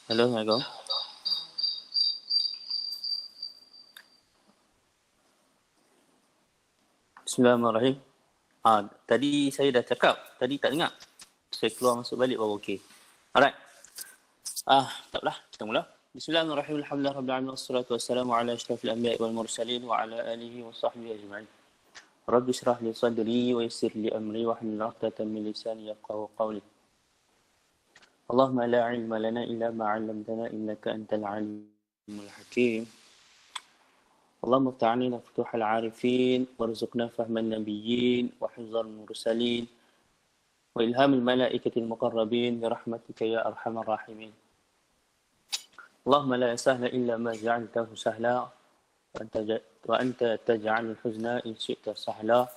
Halo, Assalamualaikum. Bismillahirrahmanirrahim. Tadi saya dah cakap, tadi tak dengar. Saya keluar masuk balik baru okey. Alright. Tak apalah, kita mula. Bismillahirrahmanirrahim. Alhamdulillah rabbil alamin wassalatu wassalamu ala asyrafil anbiya'i wal mursalin wa ala alihi wa sahbihi ajma'in. Rabbi shrah li sadri wa yassir li amri wa hlul 'uqdatam min lisani yafqahu qawli. Allahumma la 'ilma lana illa ma 'allamtana innaka antal 'alimul hakim. اللهم افتح علينا فتوح العارفين وارزقنا فهم النبيين وحفظ المرسلين وإلهام الملائكة المقربين برحمتك يا أرحم الراحمين. اللهم لا سهل إلا ما جعلته سهلا وأنت تجعل الحزن إن شئت سهلا.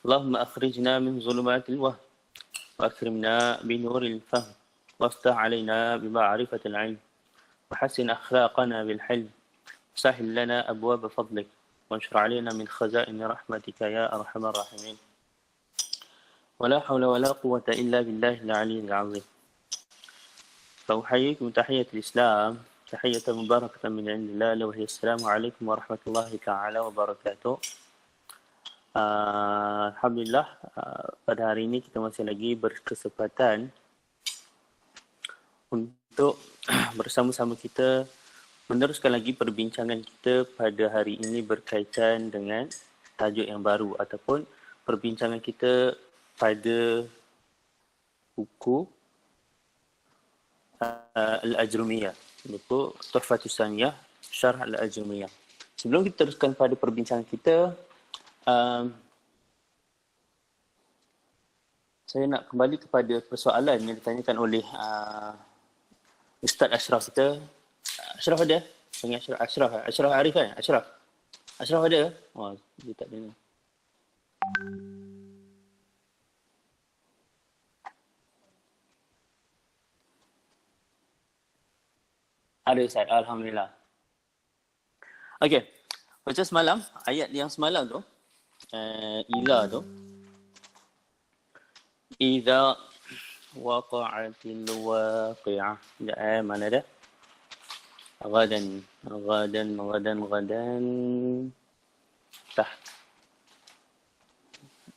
اللهم أخرجنا من ظلمات الوهم وأكرمنا بنور الفهم وافتح علينا بمعرفة العلم وحسن أخلاقنا بالحلم سهل لنا أبواب فضلك وانشر علينا من خزائن رحمتك يا أرحم الراحمين. ولا حول ولا قوة إلا بالله العلي العظيم. فأحييكم تحية الإسلام تحية مباركة من عند الله وهي السلام عليكم ورحمة الله تعالى وبركاته. Alhamdulillah, pada hari ini kita masih lagi berkesempatan untuk bersama-sama kita meneruskan lagi perbincangan kita pada hari ini berkaitan dengan tajuk yang baru ataupun perbincangan kita pada buku Al-Ajrumiyah, buku Tuhfatus Saniyah, Syarh Al-Ajrumiyah. Sebelum kita teruskan pada perbincangan kita, saya nak kembali kepada persoalan yang ditanyakan oleh Ustaz Ashraf kita. Ashraf ada? Panggil Ashraf. Ashraf, Ashraf Arif kan? Ashraf. Ashraf ada? Oh, dia tak dengar. Ada Ustaz, Alhamdulillah. Okey, baca semalam, ayat yang semalam tu, Iza tu. Iza waqa'atil waqi'ah. Sekejap mana dia? Ghadan.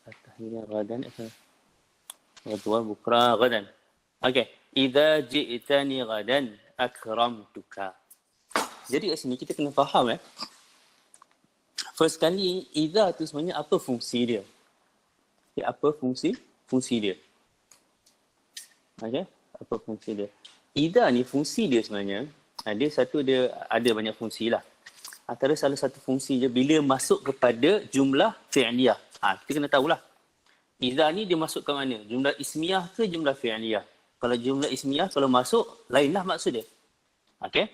Akhirnya ghadan. Ghadwa bukra ghadan. Okey. Iza ji'tani ghadan akramtuka. Jadi kat sini kita kena faham first kali iza tu sebenarnya apa fungsi dia? Apa fungsi dia? Okey, apa fungsi dia? Iza ni fungsi dia sebenarnya dia ada banyak fungsi lah. Antara salah satu fungsi dia bila masuk kepada jumlah fi'liyah. Kita kena tahulah. Iza ni dia masuk ke mana? Jumlah ismiyah ke jumlah fi'liyah? Kalau jumlah ismiyah, kalau masuk, lainlah maksud dia. Okey?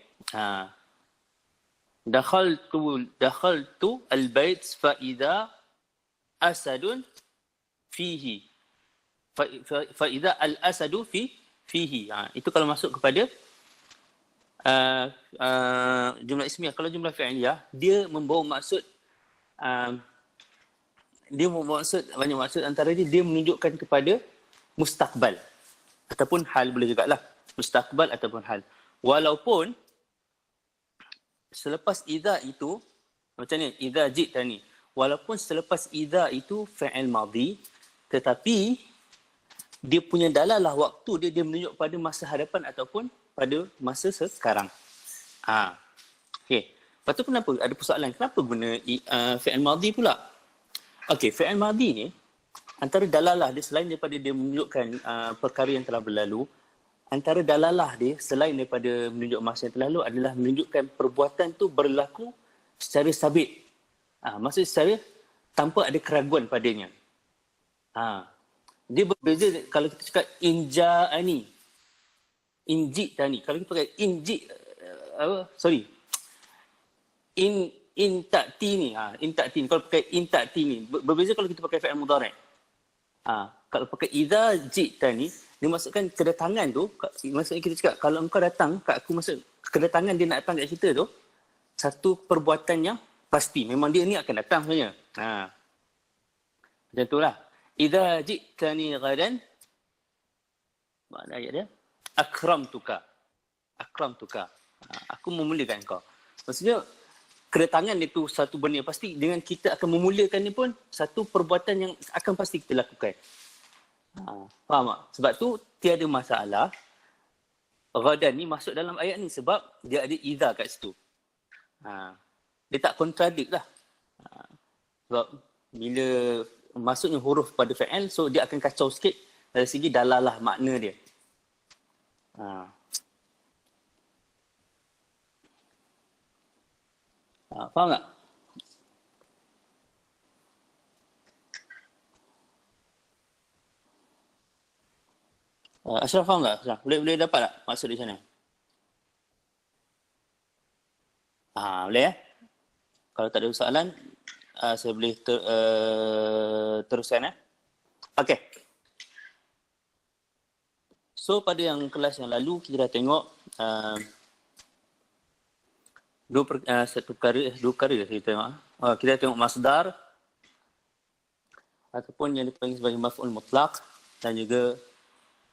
Dakhaltu al-bait fa idza asadun fihi. Fa idza al-asadu fihi. Itu kalau masuk kepada jumlah ismiyah. Kalau jumlah fi'liyah, dia membawa maksud banyak maksud. Antara dia menunjukkan kepada mustaqbal ataupun hal, boleh jugalah mustaqbal ataupun hal. Walaupun selepas idza itu macam ni, idza ji'tani, walaupun selepas idza itu fi'il madhi, tetapi dia punya dalalah waktu dia menunjuk pada masa hadapan ataupun pada masa sekarang. Okey. Lepas tu kenapa ada persoalan, kenapa guna fi'il madhi pula? Okey, fi'il madhi ni antara dalalah dia selain daripada dia menunjukkan perkara yang telah berlalu, antara dalalah dia selain daripada menunjuk masa yang telah lalu adalah menunjukkan perbuatan tu berlaku secara sabit. Maksudnya secara tanpa ada keraguan padanya. Dia berbeza kalau kita cakap inja'ani, inji'tani. Kalau kita pakai in ta'tini. In ta'tini. Kalau pakai in ta'tini, berbeza kalau kita pakai fi'il mudhari'. Kalau pakai idza ji'tani, dia maksudkan kedatangan tu, maksudnya kita cakap kalau engkau datang kat aku, maksud kedatangan dia nak datang kat kita tu satu perbuatan yang pasti, memang dia ni akan datang sebenarnya. Macam itulah. Idza ji'tani ghadan, mana ayat dia? Akramtuka. Aku memuliakan kau. Maksudnya kedatangan itu satu benda yang pasti, dengan kita akan memulakan ni pun satu perbuatan yang akan pasti kita lakukan. Faham tak? Sebab tu tiada masalah ghadan ni masuk dalam ayat ni sebab dia ada idza kat situ. Dia tak kontradik lah. Sebab bila masuknya huruf pada fi'il, so dia akan kacau sikit dari segi dalalah makna dia. Faham tak? Ashraf faham tak? Ashraf? Boleh dapat tak maksud di sana? Boleh Kalau tak ada soalan, saya boleh teruskan Okey. So pada yang kelas yang lalu kita dah tengok dua perkara kita tengok. Kita tengok masdar ataupun yang dipanggil sebagai maf'ul mutlaq dan juga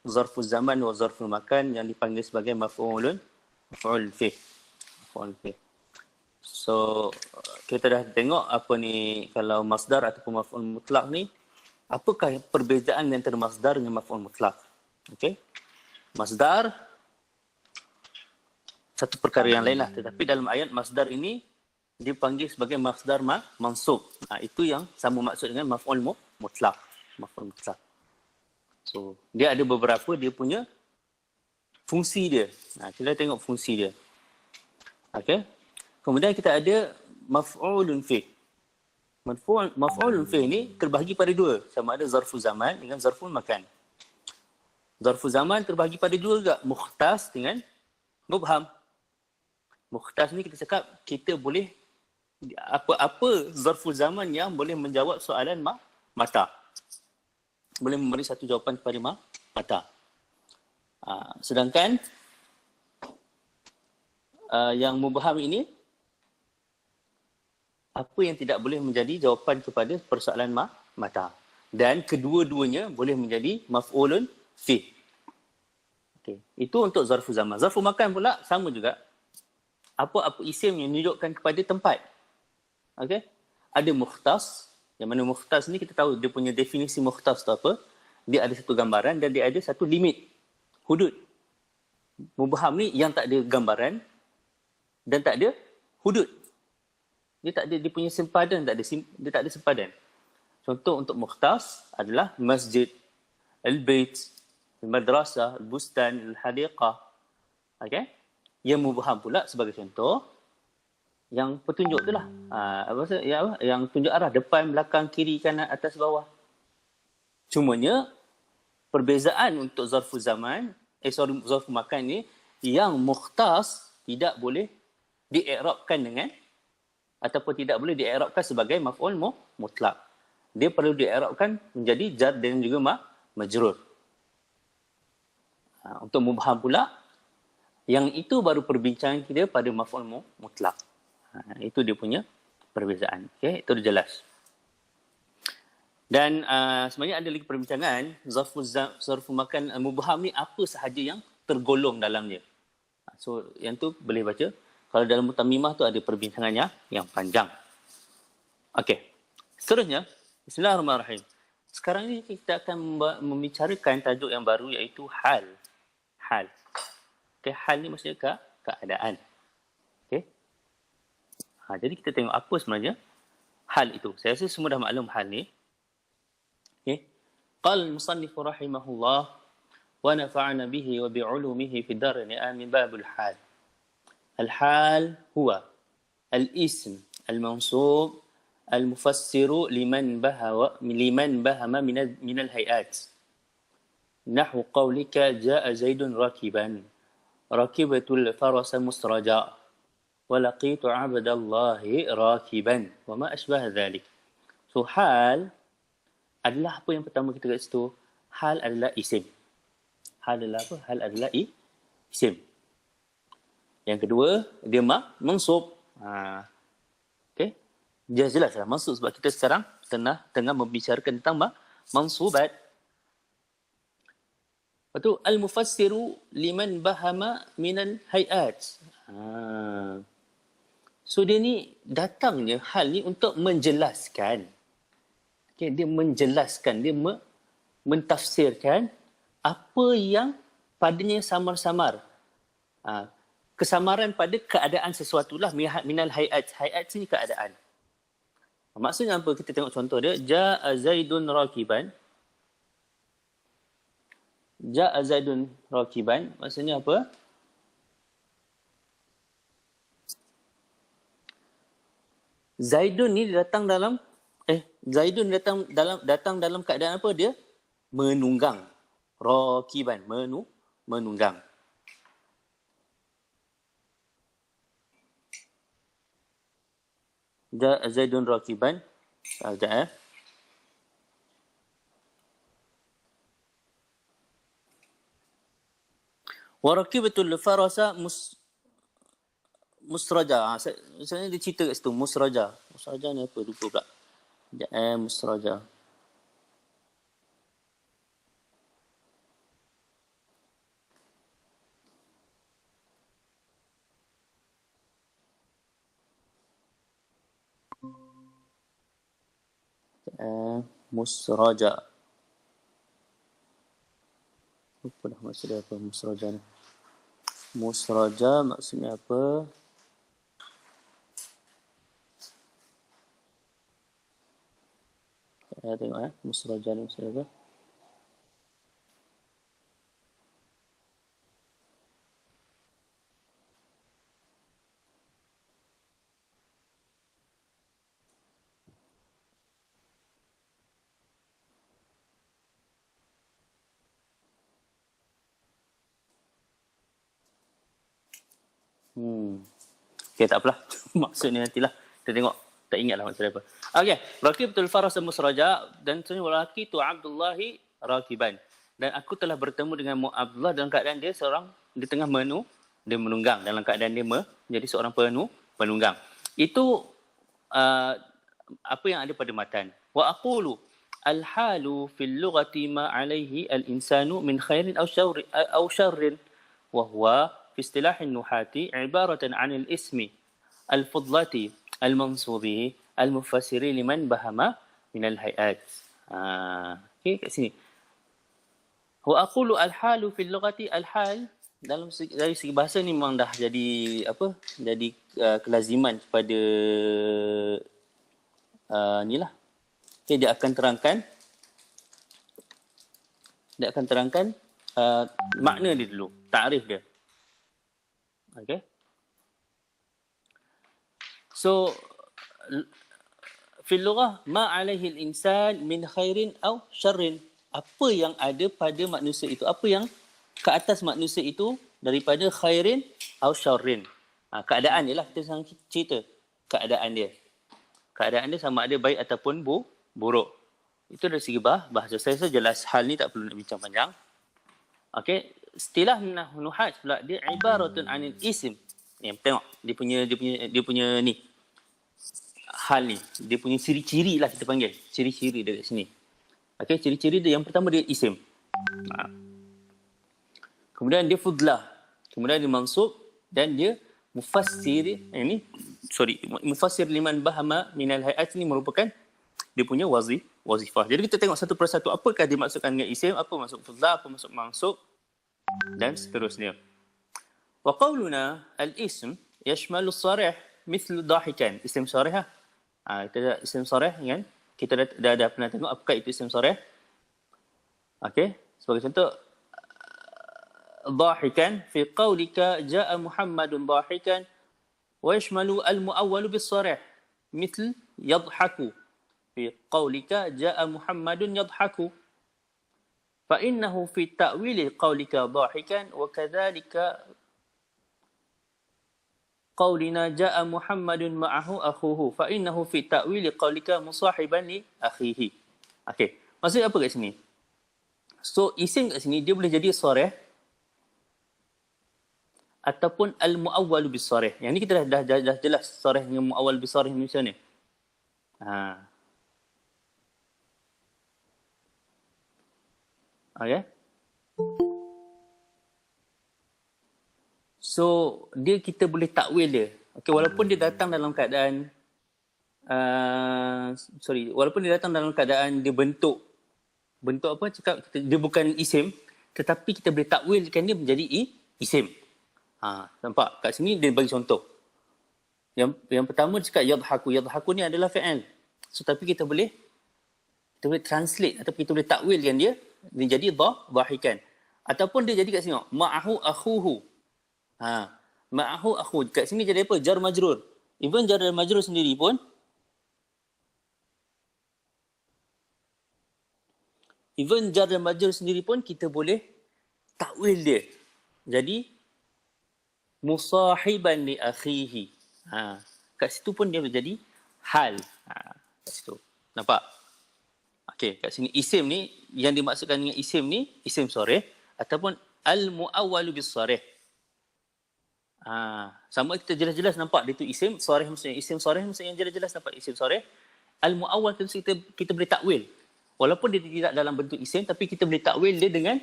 zarful zaman wa zarful makan yang dipanggil sebagai maf'ul fi. So kita dah tengok apa ni, kalau masdar ataupun maf'ul mutlaq ni, apakah perbezaan antara masdar dengan maf'ul mutlaq. Okey. Masdar satu perkara yang lain lah, tetapi dalam ayat masdar ini dipanggil sebagai masdar mansub. Itu yang sama maksud dengan maf'ul mutlaq. So dia ada beberapa dia punya fungsi dia. Kita tengok fungsi dia. Okey. Kemudian kita ada maf'ulun fi. Maf'ulun fi ni terbahagi pada dua, sama ada zarful zaman dengan zarful makan. Zarful zaman terbahagi pada dua juga, mukhtas dengan mubham. Mukhtas ni kita cakap kita boleh apa-apa zarful zaman yang boleh menjawab soalan mata. Boleh memberi satu jawapan kepada mata. Sedangkan yang mubham ini, apa yang tidak boleh menjadi jawapan kepada persoalan mata. Dan kedua-duanya boleh menjadi maf'ulun fi. Okay. Itu untuk zarful zaman. Zarful makan pula sama juga. Apa-apa isim yang menunjukkan kepada tempat. Okay. Ada mukhtas. Yang mana mukhtas ni kita tahu dia punya definisi mukhtas tu apa. Dia ada satu gambaran dan dia ada satu limit. Hudud. Mubham ni yang tak ada gambaran dan tak ada hudud. Dia tak ada, dia punya sempadan, dia tak ada sempadan. Contoh untuk mukhtas adalah masjid, al-bait, al-madrasah, al-bustan, al-hadiqah. Okay? Yang mubham pula sebagai contoh, yang petunjuk tu lah. Yang tunjuk arah, depan, belakang, kiri, kanan, atas, bawah. Cumanya, perbezaan untuk zarful zaman, zarful makan ni, yang mukhtas tidak boleh di-i'rabkan dengan ataupun tidak boleh di-i'rabkan sebagai maf'ul mutlak. Dia perlu di-i'rabkan menjadi jar dan juga majrur. Untuk mubham pula, yang itu baru perbincangan kita pada maf'ul mutlak. Itu dia punya perbezaan. Okay? Itu dah jelas. Dan sebenarnya ada lagi perbincangan, zarful makan mubham ni apa sahaja yang tergolong dalamnya. So, yang tu boleh baca. Kalau dalam Mutamimah tu ada perbincangannya yang panjang. Okey. Seterusnya, Bismillahirrahmanirrahim. Sekarang ni kita akan membicarakan tajuk yang baru iaitu hal. Hal. Okey, hal ni maksudnya keadaan. Okey. Jadi kita tengok apa sebenarnya hal itu. Saya rasa semua dah maklum hal ni. Okey. Qala al-musannif rahimahullah wa nafa'ana bihi wa bi'ulumihi fi darin min babul hal. الحال هو الاسم المنصوب المفسر لمن بهم من الهيئات نحو قولك جاء زيد راكبا ركبت الفرس مسرجا ولقيت عبد الله راكبا وما أشبه ذلك. So hal adalah apa yang pertama kita kat situ. Hal adalah isim. Hal adalah apa? Hal adalah isim. Yang kedua, dia mansub. Okey. Jelas lah mansub sebab kita sekarang tengah membicarakan tentang mansubat. Lepas tu, al-mufassiru liman bahama minal hayat. So, dia ni datangnya hal ni untuk menjelaskan. Okay, dia menjelaskan, dia mentafsirkan apa yang padanya samar-samar. Kesamaran pada keadaan sesuatu lah minal hayat. Hayat sini keadaan. Maksudnya apa? Kita tengok contoh dia. Ja'a Zaidun rakiban. Ja'a Zaidun rakiban. Maksudnya apa? Zaidun ni datang dalam Zaidun datang dalam keadaan apa dia? Menunggang. Rakiban, menunggang. Ja'a Zaidun rakiban. Sekejap Wa rakibatul farasa musraja. Sebenarnya dia cerita kat situ. Musraja. Musraja ni apa? Lupa pula. Sekejap musraja. Musraja. Lupa dah maksudnya apa musraja ni. Musraja maksudnya apa? Saya tengok musraja ni maksudnya apa? Okay, tak apalah. Maksudnya nantilah. Kita tengok. Tak ingatlah maksudnya apa. Okay. Rakibtul faras musraja. Dan sebenarnya lelaki tu Abdullahi rakiban. Dan aku telah bertemu dengan Abdullah dalam keadaan dia seorang di tengah dia menunggang. Dalam keadaan dia menjadi seorang penunggang. Itu apa yang ada pada matan. Wa aqulu al-halu fil lughati ma alayhi al-insanu min khairin aw sharrin wa huwa fi istilah an-nuhati ibaratan 'an al-ismi al-fudlati al-mansubi al-mufassiri liman bahama min al-hay'at. Okey, kat sini. Wa aqulu al-halu fil lughati, al-hal dari segi bahasa ni memang dah jadi apa? Jadi kelaziman pada inilah. Okay, dia akan terangkan makna dia dulu, takrif dia. Okay. So fil lughah ma alaihi al-insan min khairin aw syarrin. Apa yang ada pada manusia itu, apa yang ke atas manusia itu daripada khairin aw syarrin. Keadaan dia lah, kita sekarang cerita keadaan dia. Keadaan dia sama ada baik ataupun buruk. Itu dari segi bahasa. Saya rasa jelas hal ni, tak perlu nak bincang panjang. Okey, istilah nuhat pula dia ibaratun anil ism. Ni tengok dia punya ni. Hal ni, dia punya ciri-ciri lah kita panggil. Ciri-ciri dekat sini. Okey, ciri-ciri dia yang pertama dia isim. Kemudian dia fudlah. Kemudian dia mansub dan dia mufassir mufassir liman bahama minal hayat ni merupakan dia punya wazifah. Jadi kita tengok satu persatu apakah dimaksudkan dengan isim, apa maksud fudlah, apa maksud mansub dan seterusnya. Wa qawluna al-ism yashmalu as-sarih mithlu dahikan. Isim sarih kita ada isim sarih kan? Kita dah pernah tengok apakah itu isim sarih. Okey, sebagai contoh ضاحكا في قولك جاء محمد ضاحكا ويشمل المؤول بالصريح مثل يضحك في قولك جاء محمد يضحك فإنه في تأويل قولك ضاحكا وكذلك قولنا جاء محمد معه أخوه فإنه في تأويل قولك مصاحبا لأخيه. Okey, maksudnya apa kat sini? So isim kat sini dia boleh jadi sarih ataupun al-mu'awwal bis-sarih. Yang ni kita dah jelas sarih dengan mu'awwal bis-sarih ni macam ni. Okay. So dia kita boleh takwil dia. Okay, walaupun dia datang dalam keadaan walaupun dia datang dalam keadaan dia bentuk apa cakap dia bukan isim, tetapi kita boleh takwilkan dia menjadi isim. Nampak? Kat sini dia bagi contoh. Yang pertama dia cakap yadhaku. Yadhaku ni adalah fi'il. So tapi kita boleh translate ataupun kita boleh takwilkan dia jadi dhahikan. Ataupun dia jadi kat sini ma'ahu akhuhu. Ma'ahu akhu. Kat sini jadi apa? Jar majrur. Even jar dan majrur sendiri pun kita boleh takwil dia. Jadi musahiban li akhihi. Kat situ pun dia menjadi hal. Kat situ. Nampak? Okey, kat sini isim ni yang dimaksudkan dengan isim ni isim sarih ataupun al-muawwalu bis-sarih. Sama kita jelas-jelas nampak dia tu isim sarih, maksudnya isim sarih maksudnya yang jelas-jelas nampak isim sarih. Al-muawwal tu kita boleh takwil. Walaupun dia tidak dalam bentuk isim tapi kita boleh takwil dia dengan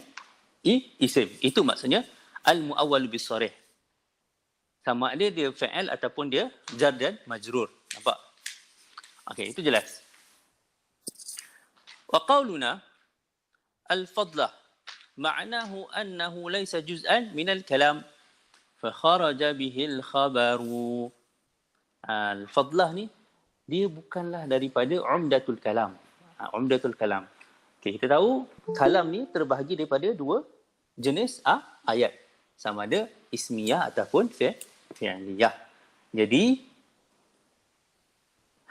isim. Itu maksudnya al-muawwalu bis-sarih. Sama ada dia fa'il ataupun dia jar dan majrur. Nampak? Okey, itu jelas. Wa qawluna al-fadlah ma'nahu annahu laysa juz'an min al-kalam fa kharaja bihi al-khabaru. Al-fadlah ni dia bukanlah daripada umdatul kalam. Umdatul kalam. Okey, kita tahu kalam ni terbahagi daripada dua jenis ayat. Sama ada ismiyah ataupun fi'liyah. Jadi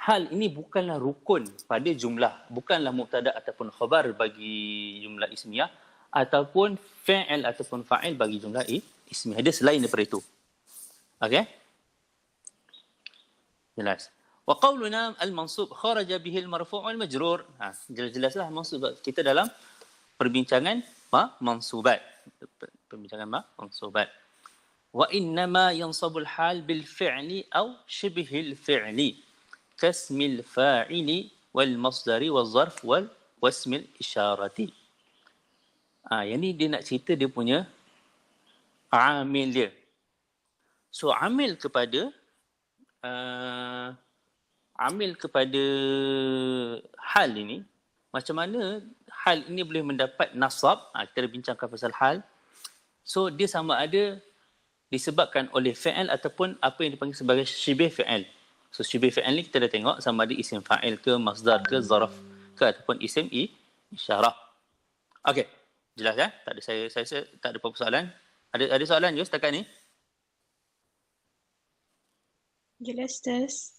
hal ini bukanlah rukun pada jumlah, bukanlah mubtada ataupun khabar bagi jumlah ismiyah ataupun fi'il ataupun fa'il bagi jumlah ismiyah. Dia selain daripada itu. Okey? Jelas. Wa qauluna al-mansub kharaja bihi al-marfu' wal-majrur. Jelas-jelaslah mansub. Kita dalam perbincangan mansubat. Perbincangan mansubat. Wa innama yansabul hal bil fi'li aw shibhil fi'li. Kasmil fa'ili wal masdari wal zarf wal wasmil isyarati. Yang ni dia nak cerita dia punya amil dia. So amil kepada hal ini, macam mana hal ini boleh mendapat nasab. Kita dah bincangkan pasal hal. So dia sama ada disebabkan oleh fi'il ataupun apa yang dipanggil sebagai syibih fi'il. So syibih fi'il ni kita dah tengok sama ada isim fa'il ke, masdar ke, zaraf ke ataupun isim isyarah. Okey, jelas ya? Tak ada saya tak ada apa-apa soalan. Ada soalan je setakat ni? Jelas, Ustaz.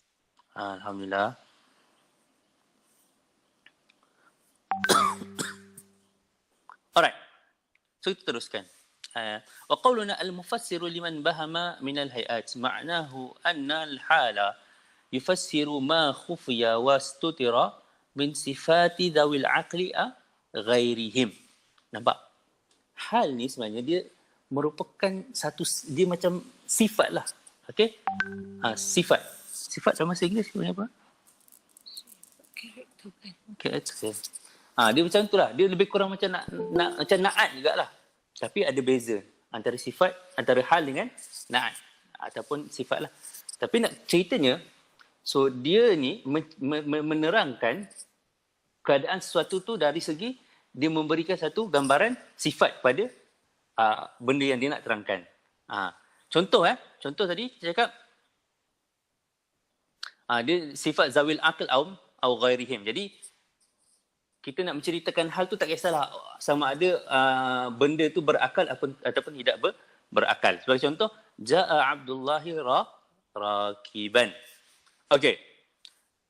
Alhamdulillah. Alright. So kita teruskan. Wa qawluna al-mufassiru liman bahama min al-hay'at ma'nahu anna al-hala yufassiru ma khufiya wa stutira min sifati dhawil aqli ghairihim. Nampak? Hal ni sebenarnya dia merupakan satu, dia macam sifat lah. Okey? Sifat. Sifat dalam bahasa Inggeris sebenarnya apa? Character. Dia macam tu lah. Dia lebih kurang macam macam naat jugalah. Tapi ada beza antara sifat, antara hal dengan naat ataupun sifat lah. Tapi nak ceritanya, so dia ni menerangkan keadaan sesuatu tu dari segi dia memberikan satu gambaran sifat pada benda yang dia nak terangkan. Contoh tadi saya cakap dia sifat zawil aql au ghairihim. Jadi kita nak menceritakan hal tu tak kisahlah sama ada benda tu berakal ataupun tidak berakal. Sebagai contoh, jaa Abdullahi rakiban. Okey.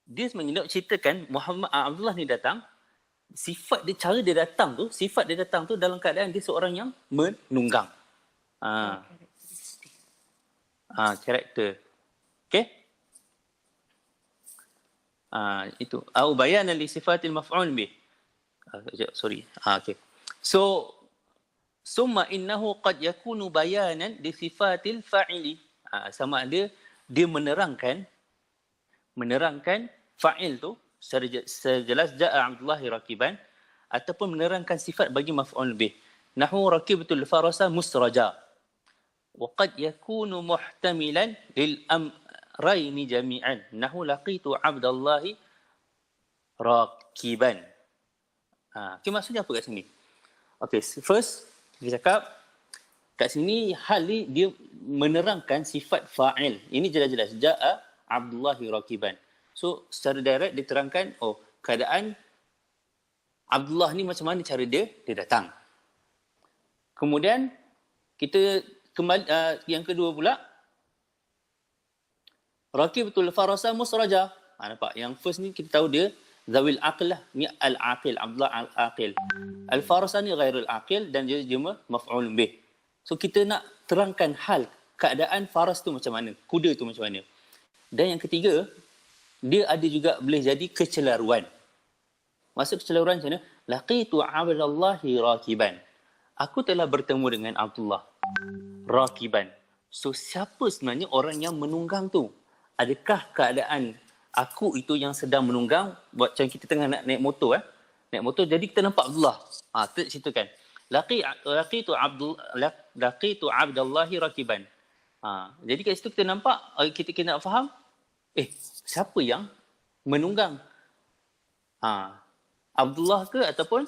Dia sebenarnya nak ceritakan Abdullah ni datang, sifat dia, cara dia datang tu, sifat dia datang tu dalam keadaan dia seorang yang menunggang. Karakter. Okey? Itu. Au bayanan li sifatil maf'ul bih. Okey. So summa innahu qad yakunu bayanan li sifatil fa'ili. Sama ada dia menerangkan fa'il tu secara jelas jaa Abdullah rakiban ataupun menerangkan sifat bagi maf'ul bih. Nahu rakibatul farasa musraja. وقد يكون محتملا للأمرين جميعا نحو لقيت عبد الله راكبا. Okay, maksudnya apa kat sini? Okay, first kita cakap kat sini hal ni dia menerangkan sifat fa'il. Ini jelas-jelas jaa Abdullahi rakiban. So secara direct diterangkan keadaan Abdullah ni macam mana cara dia datang. Kemudian kita kembali yang kedua pula, rakibatul farasa musraja. Nampak? Yang first ni kita tahu dia zawil aql lah. Ni al-aqil, Abdullah al-aqil. Al-farasa ni ghairul aqil dan dia maf'ul bih. So kita nak terangkan hal keadaan faras tu macam mana, kuda tu macam mana. Dan yang ketiga, dia ada juga boleh jadi kecelaruan. Maksud kecelaruan macam mana? Laqitu Abdullahi rakiban. Aku telah bertemu dengan Abdullah rakiban. So siapa sebenarnya orang yang menunggang tu? Adakah keadaan aku itu yang sedang menunggang? Buat macam kita tengah nak naik motor naik motor, jadi kita nampak Abdullah. Tu ceritakan. Laqitu Abdullahi rakiban. Jadi kat situ kita nampak, kita nak faham, siapa yang menunggang? Abdullah ke ataupun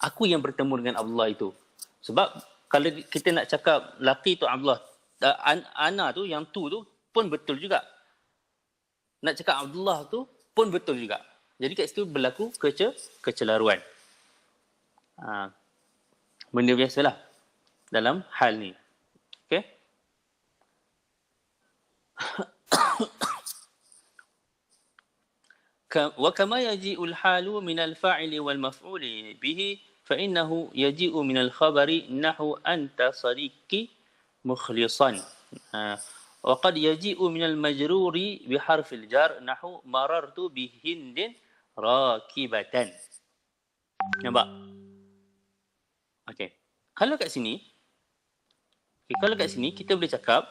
aku yang bertemu dengan Abdullah itu? Sebab kalau kita nak cakap laqitu Abdullah, ana tu yang tu pun betul juga. Nak cakap Abdullah tu pun betul juga. Jadi kat situ berlaku kecelaruan. Benda biasalah dalam hal ni. Okey? Wa kama yaji'ul halu min al-fa'ili wal maf'uli bihi fa innahu yaji'u min al-khabari nahu anta sadiqi mukhlisan. Wa qad yaji'u minal majruri bi harfil jar nahu marartu bi Hindin rakibatan. Nampak? Okey. Kalau kat sini kita boleh cakap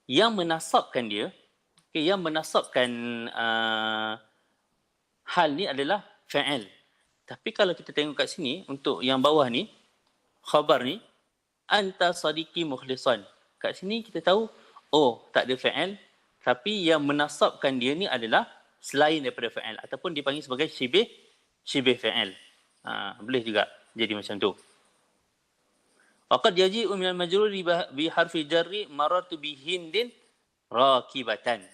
yang menasabkan dia, yang menasabkan hal ni adalah fa'il. Tapi kalau kita tengok kat sini, untuk yang bawah ni, khabar ni, anta sadiqi mukhlisan. Kat sini kita tahu, tak ada fa'il, tapi yang menasabkan dia ni adalah selain daripada fa'il, ataupun dipanggil sebagai syibih fa'il. Boleh juga jadi macam tu. Waqad yaji'u minal majruri bi harfi jarri marartu bi Hindin rakibatan.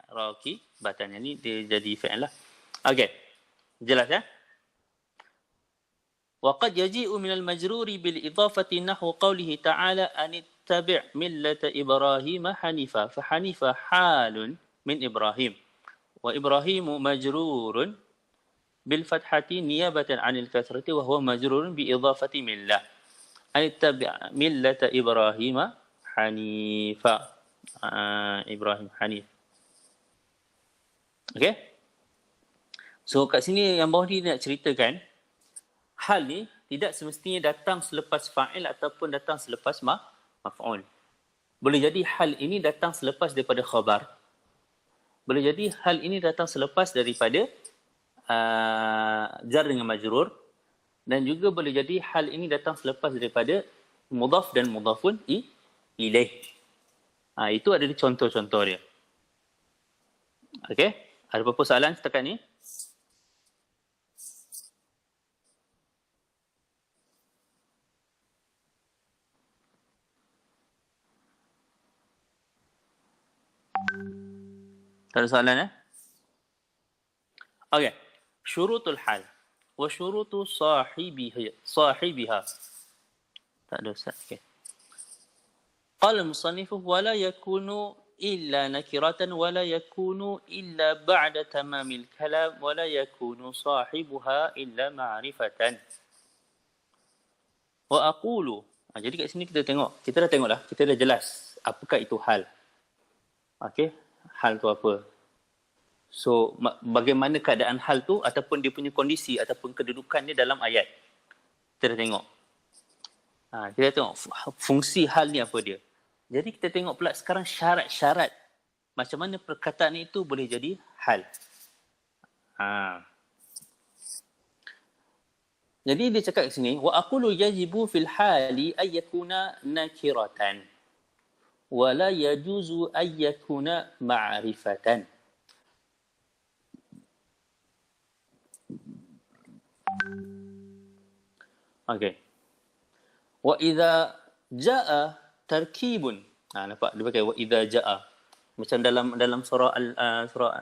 Rakibatan, ini dia jadi fa'il lah. Okey. Jelas ya? وقد يجيء من المجرور بالإضافة نحو قوله تعالى أن اتبع ملة إبراهيم حنيفا فحنيفا حال من إبراهيم وإبراهيم مجرور بالفتحة نيابة عن الكسرة وهو مجرور بإضافة ملة أن اتبع ملة إبراهيم حنيفا إبراهيم حنيف. Okay? So kat sini yang bawah ni nak ceritakan hal ni tidak semestinya datang selepas fa'il ataupun datang selepas maf'ul. Boleh jadi hal ini datang selepas daripada khabar. Boleh jadi hal ini datang selepas daripada jar dengan majrur. Dan juga boleh jadi hal ini datang selepas daripada mudhaf dan mudhafun ilaih. Itu adalah contoh-contoh dia. Okey? Ada apa-apa soalan setakat ni? Tak ada soalan Okey. Syurutul hal wa syurutu sahibiha. Tak ada ustaz. Okey. Qala al-musannifu wa la yakunu illa nakiratan wa la yakunu illa ba'da tamamil kalam wa la yakunu sahibuha illa ma'rifatan. Wa aqulu. Jadi kat sini kita dah tengok dah, kita dah jelas apakah itu hal. Okey, hal tu apa? So, bagaimana keadaan hal tu ataupun dia punya kondisi ataupun kedudukannya dalam ayat. Kita dah tengok. Kita tengok fungsi hal ni apa dia. Jadi kita tengok pula sekarang syarat-syarat macam mana perkataan itu boleh jadi hal. Jadi dia cakap kat sini, wa aqulu yajibu fil hali ay yakuna nakiratan. ولا يجوز أن يكون معرفة. Okay. وإذا جاء تركيب. Nampak dia pakai وإذا جاء. Macam dalam surah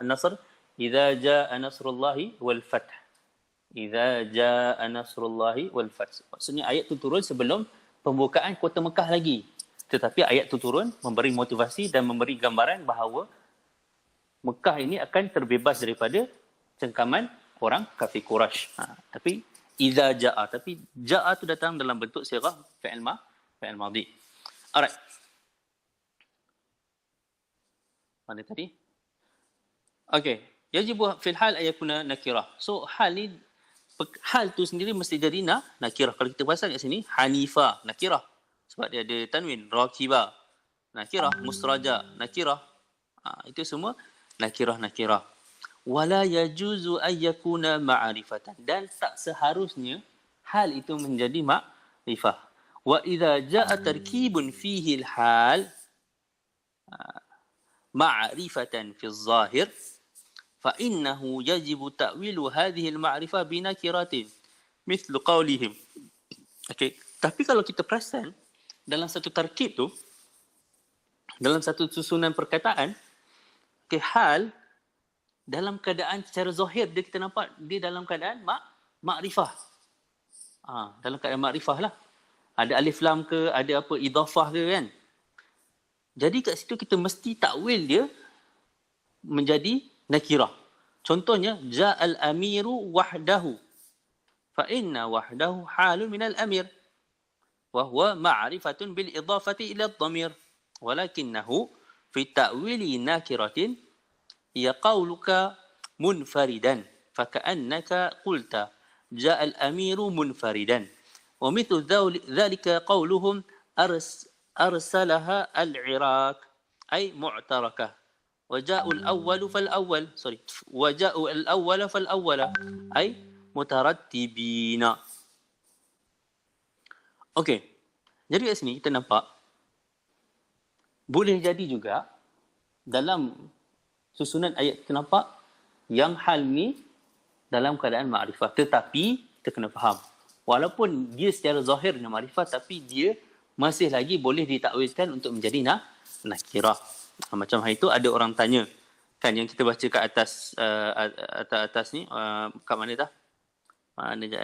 An-Nasr, إذا جاء نصر الله والفتح. إذا جاء نصر الله والفتح. Maksudnya ayat tu turun sebelum pembukaan kota Mekah lagi. Tetapi ayat itu turun memberi motivasi dan memberi gambaran bahawa Mekah ini akan terbebas daripada cengkaman orang kafir Quraisy. Tapi iza jaa, tapi jaa tu datang dalam bentuk sirah fi'il madhi. Alright. Mana tadi? Okey, yajibu fil hal ayakuna nakirah. So hal tu sendiri mesti jadi nakirah. Kalau kita bahasa kat sini Hanifa nakirah. Sebab dia ada tanwin, rakiba, nakirah, musraja, nakirah. Itu semua nakirah. Wala yajuzu ayyakuna ma'rifatan. Dan tak seharusnya hal itu menjadi ma'rifah. Wa idza jaa tarkibun fihi al-hal ma'rifatan fi adh-dhahir fa innahu yajibu ta'wilu hadhihi al-ma'rifah bi nakiratin mithlu qawlihim. Okey, tapi kalau kita perasan dalam satu tarkib tu, dalam satu susunan perkataan, hal dalam keadaan secara zahir dia kita nampak dia dalam keadaan makrifah. Dalam keadaan makrifah lah. Ada alif lam ke, ada apa idhafah ke kan. Jadi kat situ kita mesti takwil dia menjadi nakirah. Contohnya ja'al amiru wahdahu. Fa inna wahdahu halun minal amir. وهو معرفة بالإضافة إلى الضمير. Walakinnahu fi ta'wili nakiratin ya qauluka munfaridan faka'annaka qulta ja'al amiru munfaridan. Wa mithlu dhalika qauluhum arsalaha al-Iraq ay mu'tarakah. Waja'ul awwalu fal awwal. Waja'ul awwala fal awwala ay mutarattibina. Okey. Jadi kat sini kita nampak boleh jadi juga dalam susunan ayat kita nampak yang hal ni dalam keadaan ma'rifah, tetapi kita kena faham walaupun dia secara zahirnya ma'rifah tapi dia masih lagi boleh ditakwilkan untuk menjadi nakirah. Macam hari itu ada orang tanya kan yang kita baca kat atas atas ni kat mana dah? Mana jap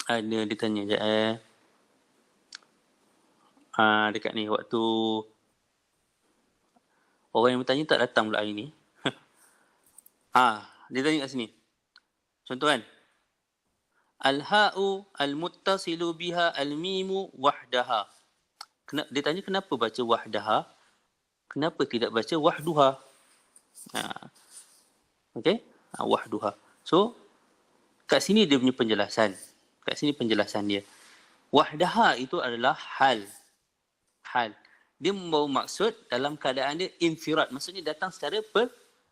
ada dia tanya jap dekat ni waktu orang yang bertanya tak datang pula hari ni. Dia tanya kat sini. Contoh kan? Al-ha'u al-muttasilu biha al-mimu wahdaha. Dia tanya kenapa baca wahdaha? Kenapa tidak baca wahduha? Okey? Wahduha. So, kat sini dia punya penjelasan. Kat sini penjelasan dia. Wahdaha itu adalah hal. Dia membawa maksud dalam keadaan dia infirad. Maksudnya datang secara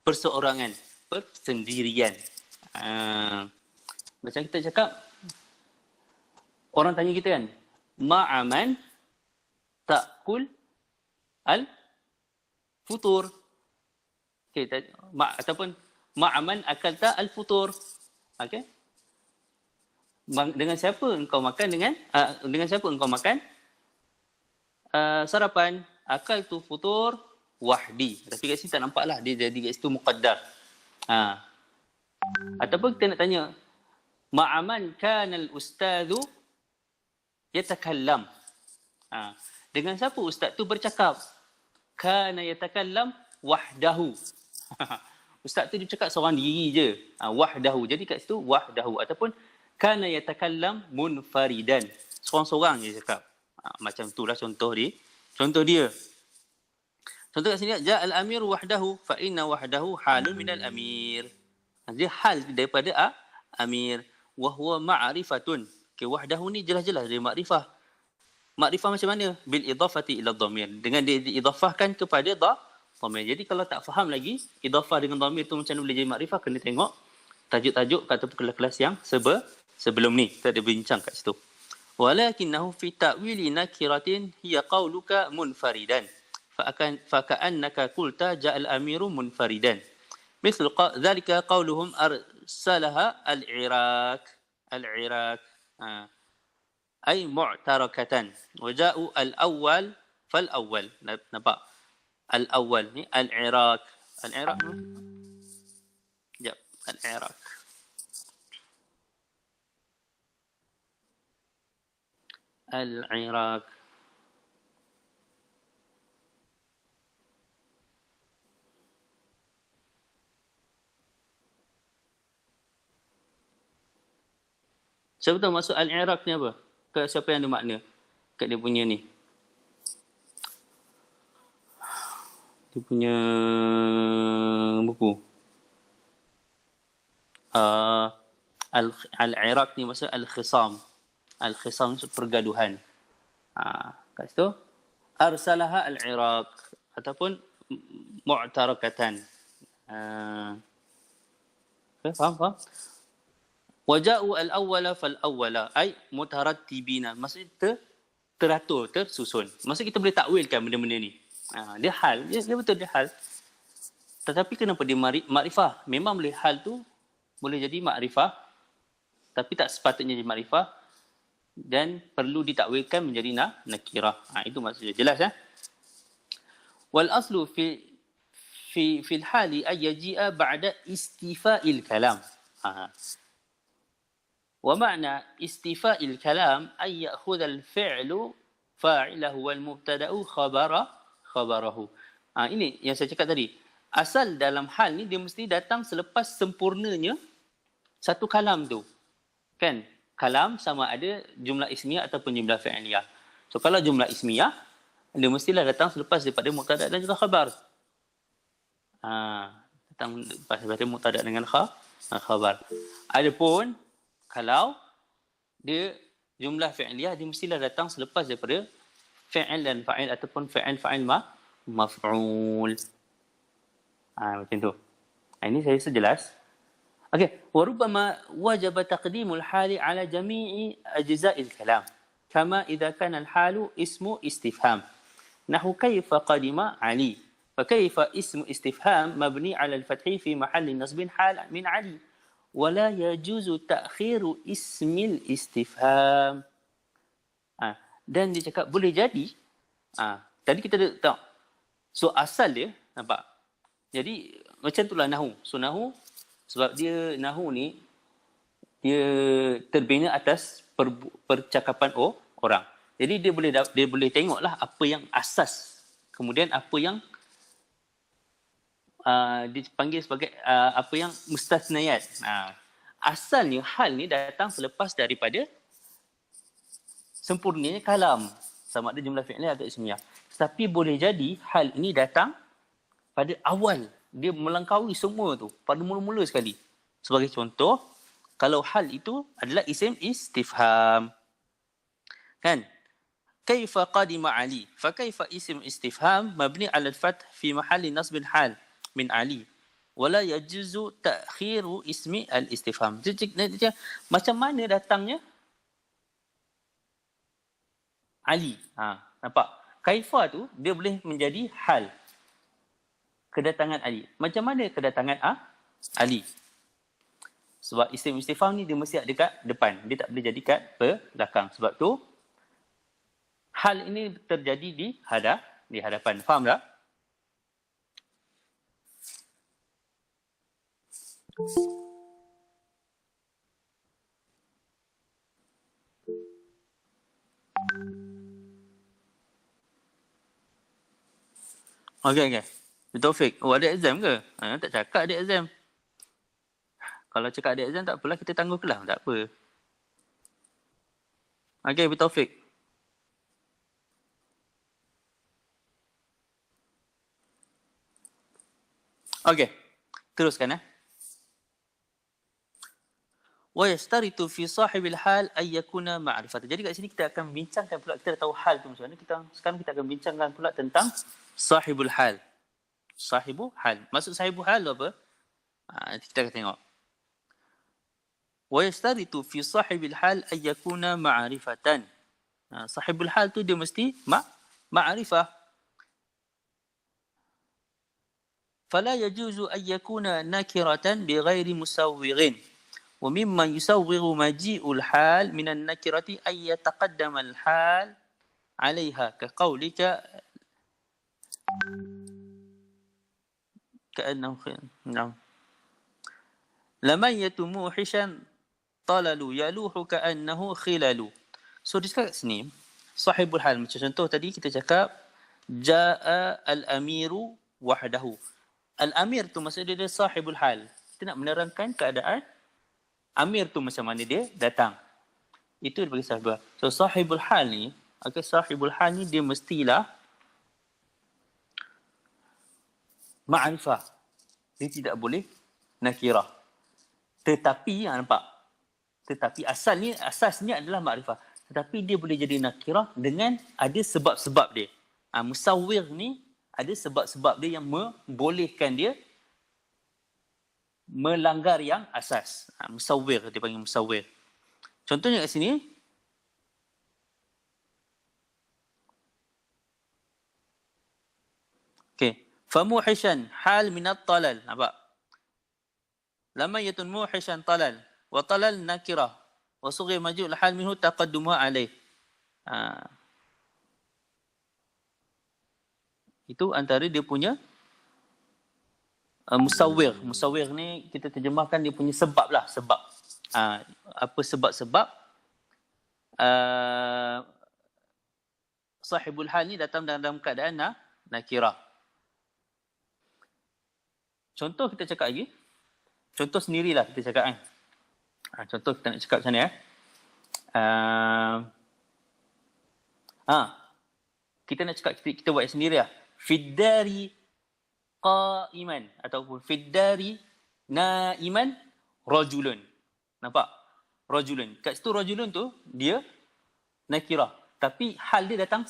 perseorangan. Persendirian. Macam kita cakap, orang tanya kita kan, ma'aman ta'kul al-futur. Okay, ataupun ma'aman akalta al-futur. Okay? Dengan siapa engkau makan dengan siapa engkau makan sarapan? Akal tu futur wahdi. Tapi kat sini tak nampak lah. Dia jadi kat situ muqaddar. Ataupun kita nak tanya, ma'aman kanal ustadhu yatakallam. Dengan siapa ustaz tu bercakap? Kana yatakallam wahdahu. Ustaz tu dia cakap seorang diri je. Wahdahu. Jadi kat situ wahdahu. Ataupun kana yatakallam munfaridan. Seorang-seorang je cakap. Macam itulah contoh dia. Contoh dia. Contoh kat sini, ja'al amir wahdahu fa inna wahdahu halun minal amir. Dia hal daripada amir. Wahwa ma'rifatun. Okay, wahdahu ni jelas-jelas dia ma'rifah. Ma'rifah macam mana? Bil idafati ila dhamir. Dengan dia diidafahkan kepada dhamir. Jadi kalau tak faham lagi, idafah dengan dhamir tu macam mana boleh jadi ma'rifah, kena tengok tajuk-tajuk ataupun kelas-kelas yang sebelum ni. Kita ada bincang kat situ. Walakinnahu fi ta'wili nakiratin hiya qauluka munfaridan. Faka'annaka qulta ja'al amiru munfaridan. Misal dhalika qauluhum arsalaha al-Iraq. Al-Iraq. Ay mu'tarakatan. Waja'u al-awwal fal-awwal. Nampak? Al-awwal ni al-Iraq. Al-Iraq ni? Sekejap. Al-Iraq. Al-Iraq. Siapa tahu maksud Al-Iraq ni apa? Siapa yang ada makna kat dia punya ni? Dia punya buku. Al-Iraq ni maksud Al-Khisam. Al-Khisam maksud pergaduhan. Kat situ arsalaha Al-Iraq ataupun mu'tarakatan. Faham? Waja'u al-awwala fal-awwala ay mutarattibina. Maksudnya teratur, tersusun. Maksudnya kita boleh takwilkan benda-benda ni. Dia hal, dia betul dia hal. Tetapi kenapa dia makrifah? Memang boleh hal tu boleh jadi makrifah, tapi tak sepatutnya jadi makrifah dan perlu ditakwilkan menjadi nakirah. Itu maksudnya. Jelas ya? Wal aslu fil hali ay yaji'a ba'da istifa'il kalam. ومعنى استيفاء الكلام أن يأخذ الفعل فاعله والمبتدأ خبره. Ini yang saya cakap tadi. Asal dalam hal ni dia mesti datang selepas sempurnanya satu kalam tu. Kan? Kalam sama ada jumlah ismiyah ataupun jumlah fi'liyah. So kalau jumlah ismiyah, dia mestilah datang selepas daripada mubtada dan juga khabar. Datang lepas daripada mubtada dengan khabar. Adapun kalau dia jumlah fi'liyah, dia mestilah datang selepas daripada fi'il dan fa'il ataupun fa'il maf'ul. Macam tu. Ini saya rasa jelas. Okey, warubama wajib taqdimul hali ala jami'i ajza'il kalam. Kama idza kana al-halu ismu istifham. Nahu kaifa qadima Ali. فكيف اسم استفهام مبني على الفتح في محل نصب حال من علي ولا يجوز تأخير اسم الاستفهام. Dan dia cakap boleh jadi. Tadi kita dah tahu. So asal dia, nampak? Jadi macam itulah nahu. So nahu, sebab dia nahu ni, dia terbina atas percakapan orang. Jadi dia boleh tengoklah apa yang asas. Kemudian apa yang dipanggil sebagai apa yang mustasnayat. Asalnya hal ni datang selepas daripada sempurnanya kalam, sama ada jumlah fi'liyah atau ismiyah. Tetapi boleh jadi hal ini datang pada awal, dia melangkaui semua tu pada mula-mula sekali. Sebagai contoh, kalau hal itu adalah isim istifham, kan? Kaifa qadima Ali, fa kaifa isim istifham mabni 'ala al-fath fi mahalli nasbin hal min Ali wala yajuzu ta'khiru ismi al-istifham. Macam mana datangnya Ali? Nampak? Kaifa tu dia boleh menjadi hal kedatangan Ali. Macam mana kedatangan Ali? Sebab isim istifham ni dia mesti ada dekat depan. Dia tak boleh jadi kat belakang. Sebab tu hal ini terjadi di hadapan. Faham tak? Okey. Taufik, ada exam ke? Tak cakap ada exam. Kalau cakap ada exam tak apalah, kita tangguh kelas, tak apa. Okey, Taufik. Okey. Teruskan . Wa yastaritu fi sahibil hal ay yakuna ma'rifatan. Jadi kat sini kita akan bincangkan pula, kita dah tahu hal tu macam mana. Sekarang kita akan bincangkan pula tentang sahibul hal. Sahibul hal. Maksud sahibul hal tu apa? Kita akan tengok. Wa yastaritu fi sahibil hal ay yakuna ma'rifatan. Sahibul hal tu dia mesti ma'rifah. Fala yajuzu ay yakuna nakiratan bighairi musawwirin. ومما يسوغ مجيء الحال من النكرة أن يتقدم الحال عليها كقولك كأنه نعم لمية موحشا طلل يلوح كأنه خلل. So di sini sahibul hal, macam contoh tadi kita cakap jaa al-amiru wahdahu. Al-amir tu maksud dia sahibul hal. Kita nak menerangkan keadaan Amir tu macam mana dia datang. Itu dia bagi sahibul hal. So sahibul hal ni, sahibul hal ni dia mestilah ma'rifah. Dia tidak boleh nakirah. Tetapi, nampak? Tetapi asasnya adalah ma'rifah. Tetapi dia boleh jadi nakirah dengan ada sebab-sebab dia. Musawwir ni ada sebab-sebab dia yang membolehkan dia melanggar yang asas. Musawwir, dia panggil musawwir. Contohnya kat sini. Okey. Famuhishan hal minat talal. Nampak? Lama yatun muhishan talal. Wa talal nakirah. Wa sughir majul hal minhu taqaddumuha alaih. Itu antara dia punya musawwir. Musawwir ni kita terjemahkan dia punya sebab lah. Sebab. Apa sebab-sebab sahibul hal ni datang dalam keadaan nakirah. Contoh kita cakap lagi. Contoh sendirilah kita cakap kan. Contoh kita nak cakap macam ni . Kita nak cakap, kita buat sendiri lah. Fiddari qa'iman ataupun fiddari na'iman rajulun. Nampak? Rajulun. Kat situ rajulun tu dia nakirah. Tapi hal dia datang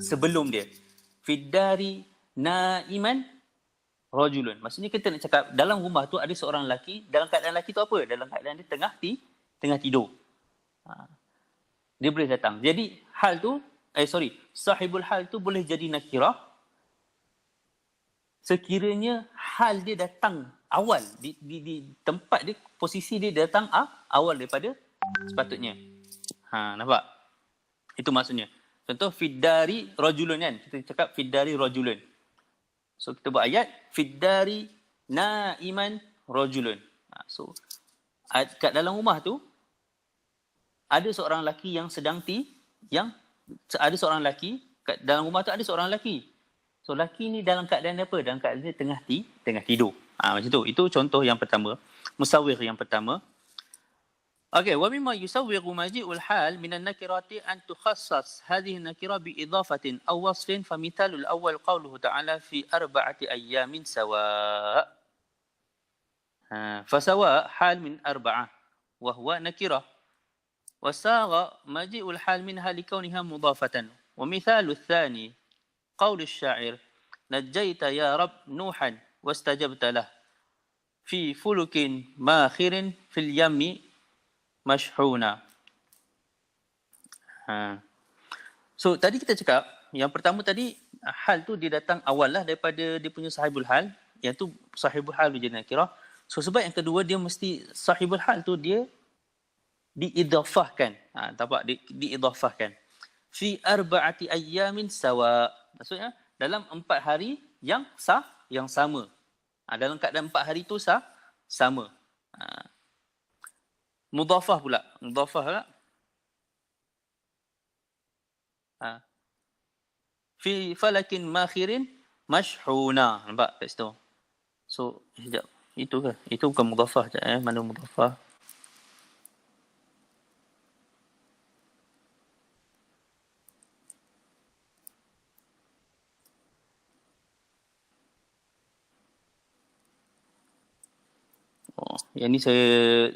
sebelum dia. Fiddari na'iman rajulun. Maksudnya kita nak cakap dalam rumah tu ada seorang lelaki. Dalam keadaan lelaki tu apa? Dalam keadaan dia tengah tidur. Dia boleh datang. Jadi hal tu, sahibul hal tu boleh jadi nakirah sekiranya hal dia datang awal di tempat dia, posisi dia datang awal daripada sepatutnya. Nampak? Itu maksudnya. Contoh fiddari rajulun kan. Kita cakap fiddari rajulun. So kita buat ayat fiddari na'iman rajulun. So kat dalam rumah tu ada seorang lelaki yang ada seorang lelaki kat dalam rumah tu ada seorang lelaki. So lelaki ni dalam keadaan apa? Dalam keadaan dia tengah tidur. Macam tu. Itu contoh yang pertama. Musawwir yang pertama. Okey, wa mimma yusawwiru maji'ul hal minan nakirati an tukhassas hadhihi an-nakira bi idafatin aw wasfin fa mithalul awwal qawluhu ta'ala fi arba'ati ayyamin sawa'. Fa sawa' hal min arba'ah wa huwa nakirah. Wa sagha maji'ul hal minha likawniha mudafatan. Wa mithalu tsani قول الشاعر نجيت يا رب نوحا واستجبت له في فلك ماخر في اليم مشحونا. So tadi kita cakap yang pertama tadi hal tu dia datang awal lah daripada dia punya sahibul hal. Yang tu sahibul hal dia jadi nakirah. So sebab yang kedua dia mesti sahibul hal tu dia diidhafahkan. Nampak? Diidhafahkan. Fi arba'ati ayyamin sawa'. Maksudnya dalam 4 hari yang sama. Dalam keadaan 4 hari tu sama. Mudhafah pula. Fi falakin makhirin mashhuna. Nampak kat situ. So, sekejap. Itu ke? Itu bukan mudhafah. Mana mudhafah? Yang ni saya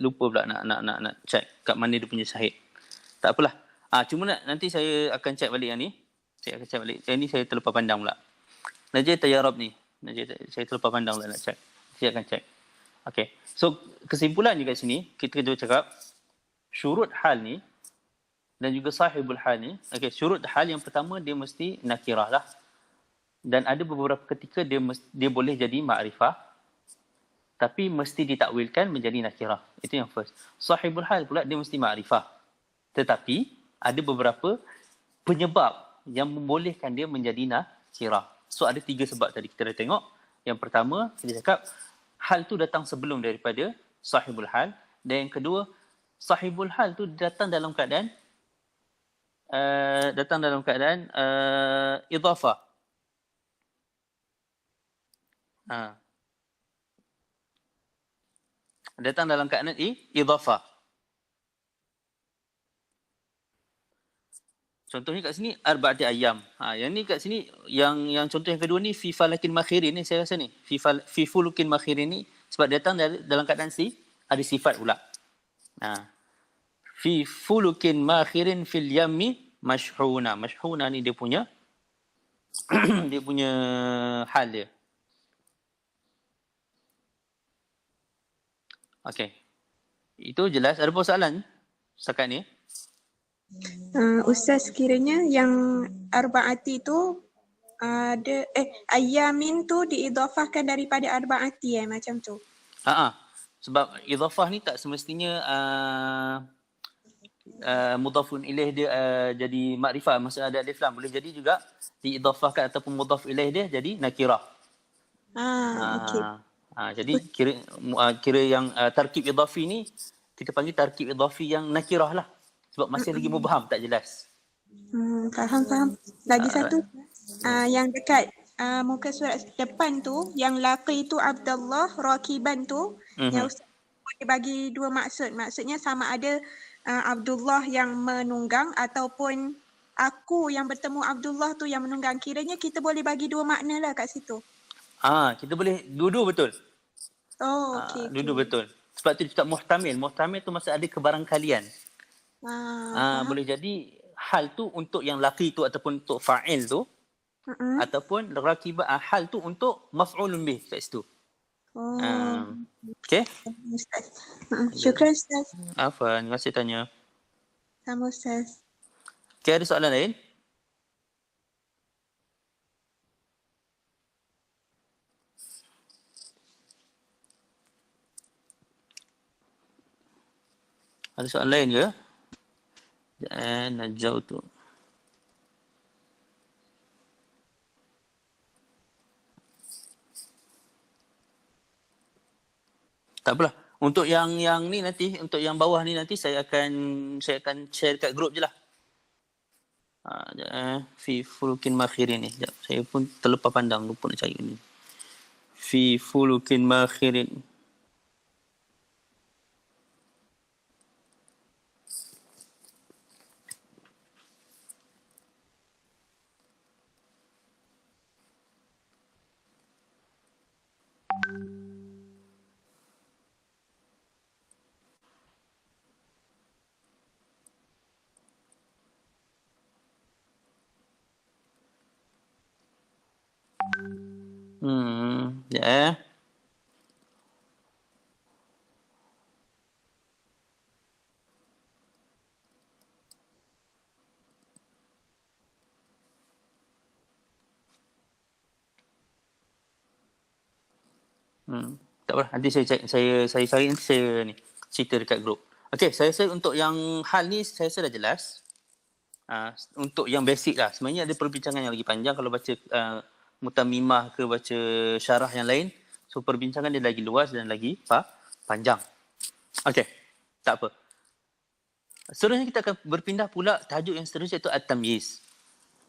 lupa pula nak check kat mana dia punya syahid. Tak apalah. Cuma nanti saya akan check balik yang ni. Saya akan check balik. Yang ni saya terlepas pandang pula. Najib Tayyarab ni. Saya terlepas pandang pula nak check. Saya akan check. Okay. So kesimpulannya kat sini kita cakap syurut hal ni dan juga sahibul hal ni. Okay, syurut hal yang pertama dia mesti nakirah lah. Dan ada beberapa ketika dia boleh jadi ma'rifah. Tapi mesti ditakwilkan menjadi nakirah. Itu yang first. Sahibul hal pula dia mesti ma'rifah. Tetapi ada beberapa penyebab yang membolehkan dia menjadi nakirah. So ada 3 sebab tadi kita dah tengok. Yang pertama kita cakap hal tu datang sebelum daripada sahibul hal. Dan yang kedua sahibul hal tu datang dalam keadaan idhafah. Datang dalam keadaan idhafah. Contohnya kat sini arba'ati ayyam. Yang ni kat sini yang contoh yang kedua ni fi falakin makhirin ni saya rasa ni. Fi fulukin makhirin ni sebab datang dalam keadaan ada sifat pula. Fi fulukin makhirin fil yammi mashhuna. Mashhuna ni dia punya dia punya hal dia. Okey. Itu jelas. Ada soalan setakat ni? Ustaz, kiranya yang arba'ati tu ada ayyamin tu diidhafahkan daripada arba'ati macam tu. Sebab idhafah ni tak semestinya mudhafun ilaih dia jadi makrifah, maksudnya ada alif lam. Boleh jadi juga diidhafahkan ataupun mudhaf ilaih dia jadi nakirah. Okey. Jadi kira yang tarkib idhafi ni kita panggil tarkib idhafi yang nakirah lah. Sebab masih lagi mubham, tak jelas. Faham. Lagi satu yang dekat muka surat depan tu, yang laqi tu Abdullah, rakiban tu, yang Ustaz boleh bagi 2 maksud. Maksudnya sama ada Abdullah yang menunggang ataupun aku yang bertemu Abdullah tu yang menunggang. Kiranya kita boleh bagi dua makna lah kat situ. Kita boleh dua-dua betul. Oh, okey. Dua-dua betul. Sebab tu dia cakap muhtamil. Muhtamil tu maksud ada kebarangkalian. Faham. Boleh jadi hal tu untuk yang laki tu ataupun untuk fa'il tu, ataupun rakibah hal tu untuk maf'ulun bih kat situ. Oh, Okey. Ustaz. Syukran Ustaz. Afwan, terima kasih tanya. Sama Ustaz. Okey, ada soalan lain? Ada soalan lain ke? Najau tu. Tak apalah. Untuk yang ni nanti, untuk yang bawah ni nanti saya akan share kat grup je lah. Fi fulukin makhirin ni. Sekejap. Saya pun terlepas pandang, lupa nak cari ni. Fi fulukin makhirin. Ya. Tak apa, nanti saya cari nanti saya ni cerita dekat grup. Okey, saya rasa untuk yang hal ni saya rasa dah jelas. Untuk yang basic lah. Sebenarnya ada perbincangan yang lagi panjang kalau baca Mutamimah ke baca syarah yang lain. So perbincangan dia lagi luas dan lagi panjang. Okey, tak apa. Seterusnya kita akan berpindah pula tajuk yang seterusnya iaitu At-Tamyiz.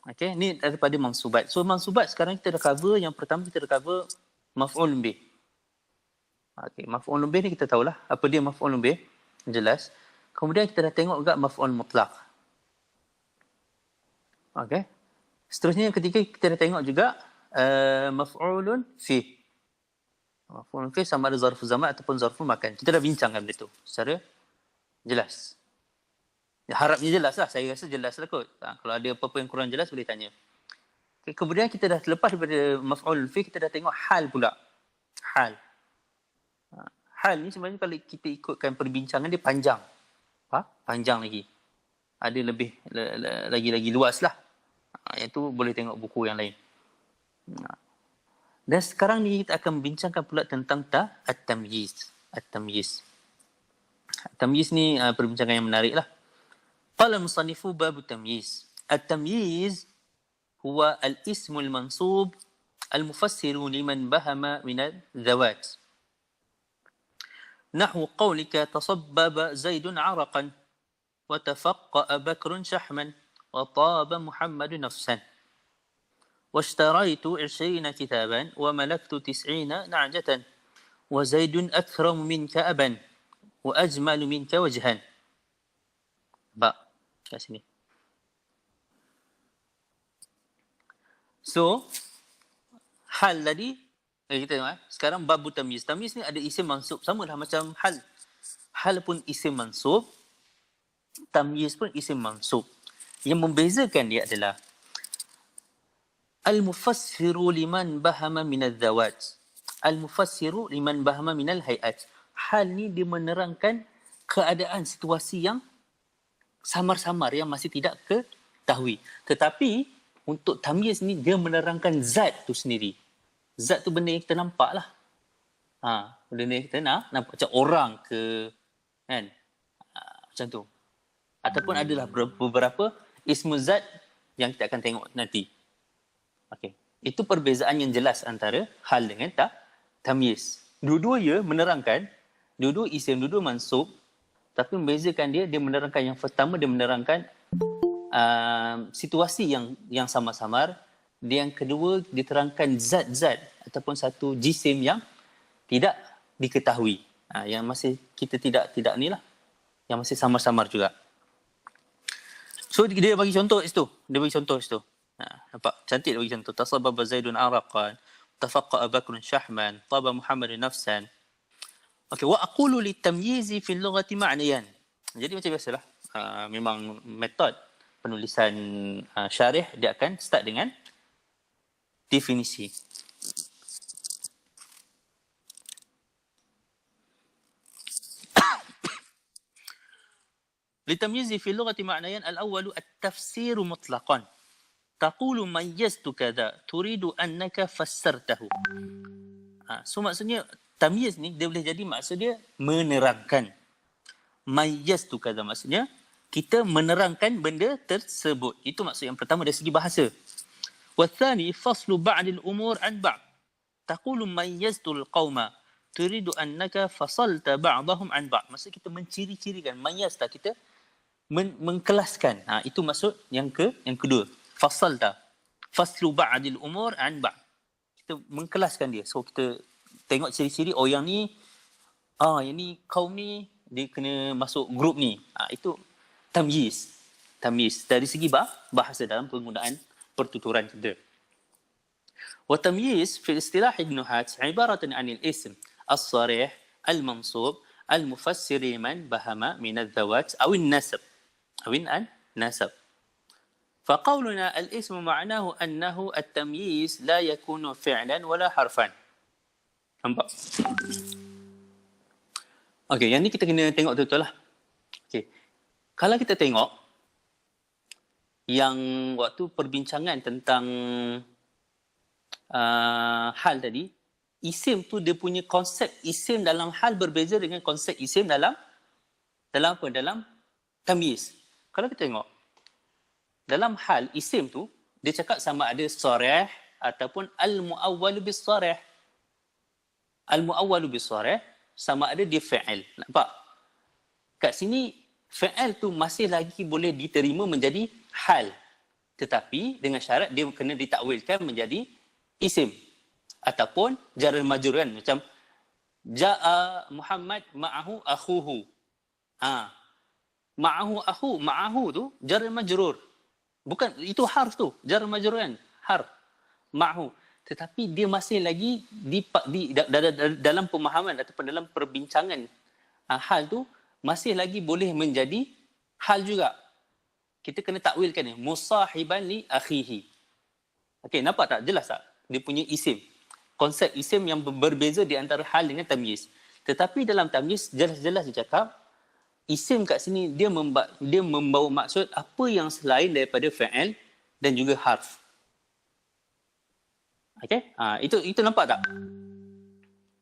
Okey, ni daripada mansubat. So mansubat sekarang kita dah cover, yang pertama kita dah cover maf'ul bih. Okey, maf'ul bih ni kita tahulah apa dia maf'ul bih, jelas. Kemudian kita dah tengok juga maf'ul mutlaq. Okey. Seterusnya yang ketiga kita dah tengok juga maf'ulun fi. Maf'ulun fi sama ada zarfu zaman ataupun zarfu makan. Kita dah bincangkan benda tu secara jelas. Ya, harapnya jelas lah. Saya rasa jelas lah kot. Kalau ada apa-apa yang kurang jelas boleh tanya. Okay, kemudian kita dah terlepas daripada maf'ulun fi, kita dah tengok hal pula. Hal. Hal ni sebenarnya kalau kita ikutkan perbincangan dia panjang. Panjang lagi. Ada lebih lagi luas lah. Yang tu boleh tengok buku yang lain. Dan sekarang ni kita akan membincangkan pula tentang At-Tamyiz. At-Tamyiz. At-Tamyiz ni perbincangan yang menarik lah. Qala al-musannifu babu tamyiz. At-Tamyiz huwa al-ismul mansub al-mufassiru liman bahama min al-zawat. Nahu qawlika tasabbaba Zaidun araqan وتفقأ بكر شحما وطاب محمد نفسا واشتريت 20 كتابا وملكت 90 نعجة وزيد أكرم منك أبا وأجمل منك وجها. Kat sini. So, hal tadi kita tengok sekarang babu tamyiz. Tamyiz ni ada isim mansub, sama lah macam hal. Hal pun isim mansub, tamyiz pun isim mansub. Yang membezakan dia adalah al-mufassiru liman bahama min al-zawat. Al-mufassiru liman bahama min al-hayat. Hal ni dia menerangkan keadaan situasi yang samar-samar, yang masih tidak ketahui. Tetapi untuk tamyiz ni dia menerangkan zat tu sendiri. Zat tu benda yang kita nampak lah. Benda yang kita nampak macam orang ke, kan? Macam tu. Ataupun adalah beberapa ismu zat yang kita akan tengok nanti. Okey. Itu perbezaan yang jelas antara hal dengan tamyiz. Dua-dua menerangkan, dua-dua isim, dua-dua mansub, tapi membezakan dia menerangkan yang pertama dia menerangkan situasi yang samar-samar. Dia yang kedua diterangkan zat-zat ataupun satu jisim yang tidak diketahui. Yang masih kita tidak ni lah. Yang masih samar-samar juga. So dia bagi contoh situ. Dia bagi contoh situ. Nampak? Cantik dia bagi contoh. Tasababa Zaidun araqan, tafaqqa Bakrun syahman, taba Muhammadun nafsan. Okey, wa aqulu litamyizi fil lughati ma'nayan. Jadi macam biasalah. Memang metod penulisan syarih dia akan start dengan definisi. لتمييز في اللغة معنيان الأول التفسير مطلقا تقول ميزت كذا تريد أنك فسرته. So maksudnya tamyiz ni dia boleh jadi maksud dia menerangkan. Mayyaztu kadza maksudnya kita menerangkan benda tersebut. Itu maksud yang pertama dari segi bahasa. Wathani faslu ba'd al-umur an ba'd. Taqulu mayyaztu al-qauma turidu annaka fasalta ba'dahum an ba'd. Maksud kita menciri-cirikan, mayyazta kita mengkelaskan. Itu maksud yang kedua. Fasalta. Faslu ba'd al-umur an ba'd. Kita mengkelaskan dia. So kita tengok ciri-ciri yang ni yang ni kaum ni dia kena masuk grup ni. Itu tamyiz. Tamyiz dari segi bahasa dalam penggunaan pertuturan kita. Wa tamyiz fi istilah Ibn Hats ibaratan 'anil ism as-sarih al-mansub al-mufassir man bahama min adh-dhawat aw an-nasab. Aw an-nasab. فقولنا الاسم معناه أنه التمييز لا يكون فعلا ولا حرفا. Nampak? Okey, yang ni kita kena tengok betul-betul lah. Okey. Kalau kita tengok yang waktu perbincangan tentang hal tadi, isim tu dia punya konsep isim dalam hal berbeza dengan konsep isim dalam apa? Dalam tamyiz. Kalau kita tengok dalam hal isim tu, dia cakap sama ada sarih ataupun al-mu'awwalu bis-sarih. Al-mu'awwalu bis-sarih sama ada dia fa'il. Nampak? Kat sini, fa'il tu masih lagi boleh diterima menjadi hal. Tetapi dengan syarat dia kena ditakwilkan menjadi isim. Ataupun jar majrur kan. Macam, ja'a Muhammad ma'ahu akhuhu. Ma'ahu tu jar majrur. Bukan, itu harf tu. Jar majrur kan. Harf. Ma'ahu. Tetapi dia masih lagi dalam pemahaman ataupun dalam perbincangan hal tu masih lagi boleh menjadi hal juga. Kita kena takwilkan ni. Musahiban li akhihi. Okey, nampak tak? Jelas tak? Dia punya isim. Konsep isim yang berbeza di antara hal dengan tamyiz. Tetapi dalam tamyiz jelas-jelas dia cakap isim kat sini dia membawa maksud apa yang selain daripada fa'il dan juga harf. Okey? Itu nampak tak?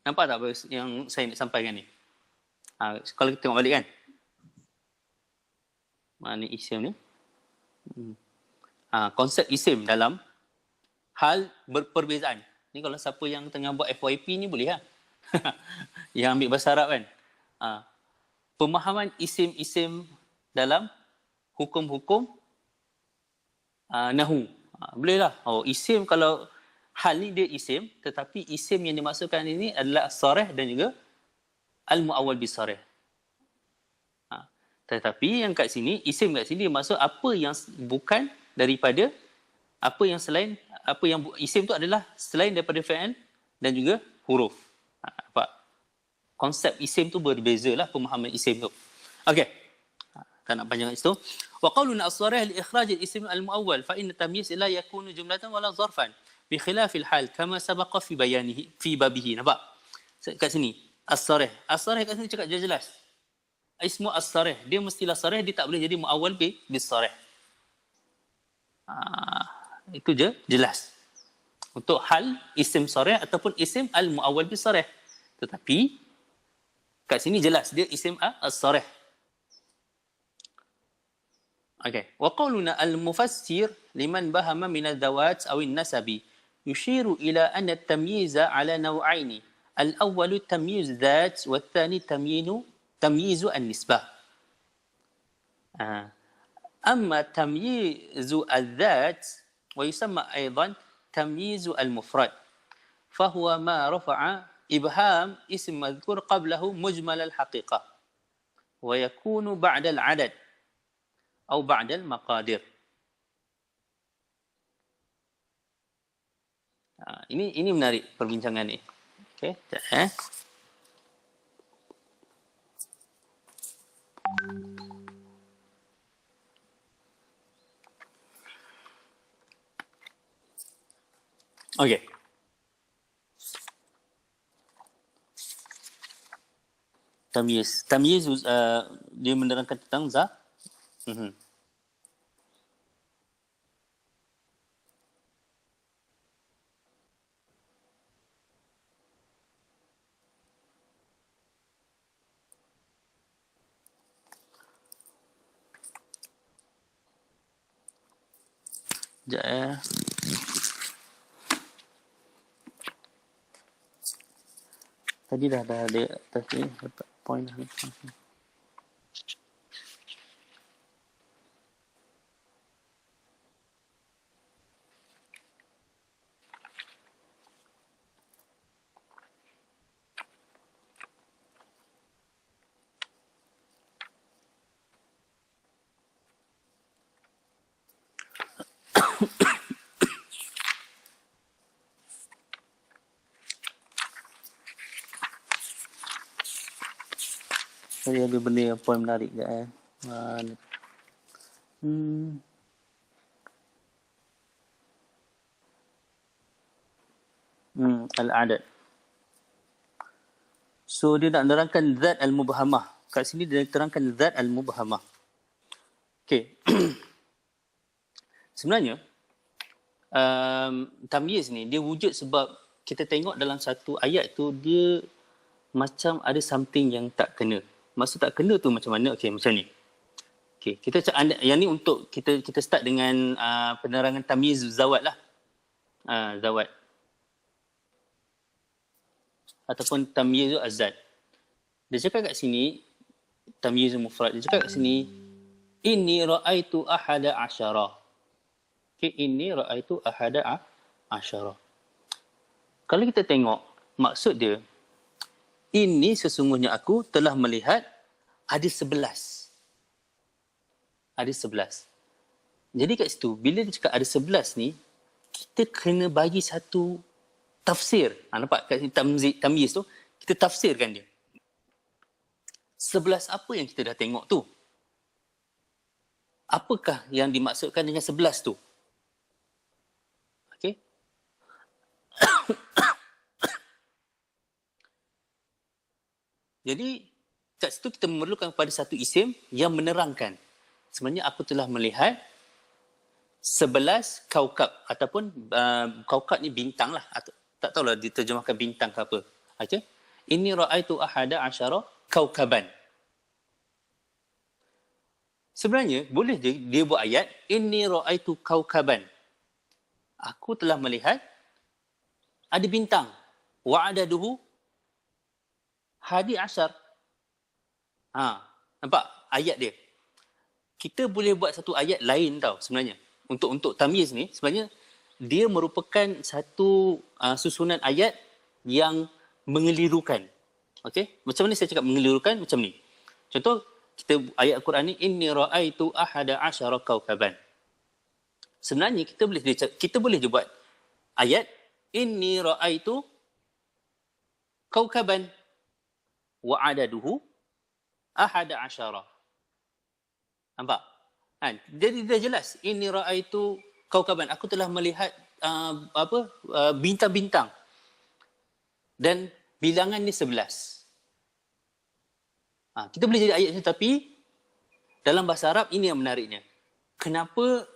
Nampak tak apa yang saya nak sampaikan ni? Kalau kita tengok balik kan. Mana isim ni? Konsep isim dalam hal berperbezaan. Ni kalau siapa yang tengah buat FYP ni boleh lah. Yang ambil bahasa Arab kan. Pemahaman isim-isim dalam hukum-hukum nahu. Boleh lah. Isim kalau hal ni dia isim, tetapi isim yang dimaksudkan ini adalah as-sarih dan juga al-mu'awwal bis-sarih. Tetapi yang kat sini, isim kat sini dia maksud apa yang bukan daripada apa yang selain, apa yang isim tu adalah selain daripada fa'il dan juga huruf. Nampak? Konsep isim tu berbezalah pemahaman isim tu. Okey. Tak nak panjang kat situ. Wa qawluna as-sarih li ikhraj al-ism al-mu'awwal fa inna tamyiz la yakunu jumlatan wala zarfan bi khilaf al-hal kama sabaqa fi bayanihi fi babihi. Nampak? Kat sini as-sarih. As-sarih kat sini cakap jelas. Ismu as-sarih, dia mestilah sarih, dia tak boleh jadi mu'awwal bis-sarih. Itu je jelas. Untuk hal isim sarih ataupun isim al-mu'awwal bis-sarih. Tetapi kat sini jelas dia isim as-sarih. Okey. Wa qawluna al-mufassir liman bahama min ad-dawat aw an-nasabi yushiru ila anna at-tamyiza ala naw'aini. Al-awwal tamyiz dhat wa ath-thani tamyiz an-nisbah. Amma tamyiz al-dhat wa yusamma aidan tamyiz al-mufrad. Fa huwa ma rafa'a إبهام اسم مذكور قبله مجمل الحقيقة ويكون بعد العدد atau ba'dal maqadir. Ini menarik perbincangan ni. Okey, sekejap. Okey. Tamyiz. Tamyiz dia menerangkan tentang zat. Sekejap. Tadi dah ada atas ni dapat point dah. Tadi ada benda yang point menarik sekejap. Al-adad. So dia nak menerangkan zat al-mubhamah. Kat sini dia terangkan zat al-mubhamah. Okey. Sebenarnya tamyiz ni dia wujud sebab kita tengok dalam satu ayat tu dia macam ada something yang tak kena. Maksud tak kena tu macam mana? Okey, macam ni. Okey, kita yang ni untuk kita start dengan penerangan tamyiz zawat lah. Zawat. Ataupun tamyiz azad. Dia cakap kat sini tamyiz mufrad. Dia cakap kat sini inni ra'aitu ahada asyara. Okey, inni ra'aitu ahada asyara. Kalau kita tengok maksud dia, ini sesungguhnya aku telah melihat ada 11. Ada 11. Jadi kat situ bila dia cakap ada 11 ni, kita kena bagi satu tafsir. Nampak kat sini tamyiz tu, kita tafsirkan dia. 11 apa yang kita dah tengok tu? Apakah yang dimaksudkan dengan 11 tu? Okey. Jadi kat situ kita memerlukan kepada satu isim yang menerangkan. Sebenarnya aku telah melihat 11 kaukab ataupun kaukab ni bintang lah. Tak tahulah diterjemahkan bintang ke apa. Okey. Inni ra'aitu ahada asyara kaukaban. Sebenarnya boleh dia buat ayat inni ra'aitu kaukaban. Aku telah melihat ada bintang. Wa'adaduhu hadi asyar. Nampak ayat dia. Kita boleh buat satu ayat lain tau sebenarnya. Untuk tamyiz ni sebenarnya dia merupakan satu susunan ayat yang mengelirukan. Okey? Macam mana saya cakap mengelirukan? Macam ni. Contoh kita ayat Al-Quran ni inni ra'aitu ahada asyara kaukaban. Sebenarnya kita boleh je buat ayat inni ra'aitu kaukaban wa adaduhu ahada asyara. Nampak? Jadi dah jelas inni ra'aitu kaukaban. Aku telah melihat bintang-bintang. Dan bilangan ni 11. Kita boleh jadi ayat ni, tapi dalam bahasa Arab ini yang menariknya. Kenapa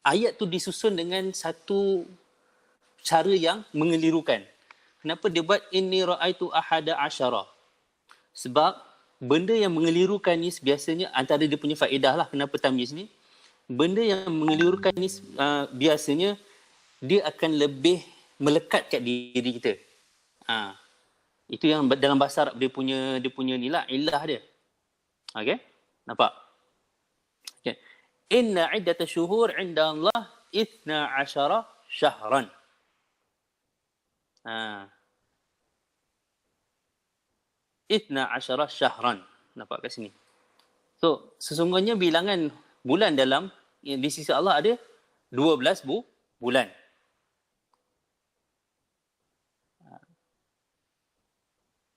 ayat tu disusun dengan satu cara yang mengelirukan? Kenapa dia buat inni ra'aitu ahada asyara? Sebab benda yang mengelirukan ni biasanya antara dia punya faedah lah kenapa tamyiz ni. Benda yang mengelirukan ni biasanya dia akan lebih melekat kat diri kita. Itu yang dalam bahasa Arab dia punya ni lah, illah dia. Okey? Nampak? Okay. Inna iddata syuhur inda Allah 12 syahran. Itna asyara syahran. Nampak kat sini. So, sesungguhnya bilangan bulan di sisi Allah ada 12 bulan.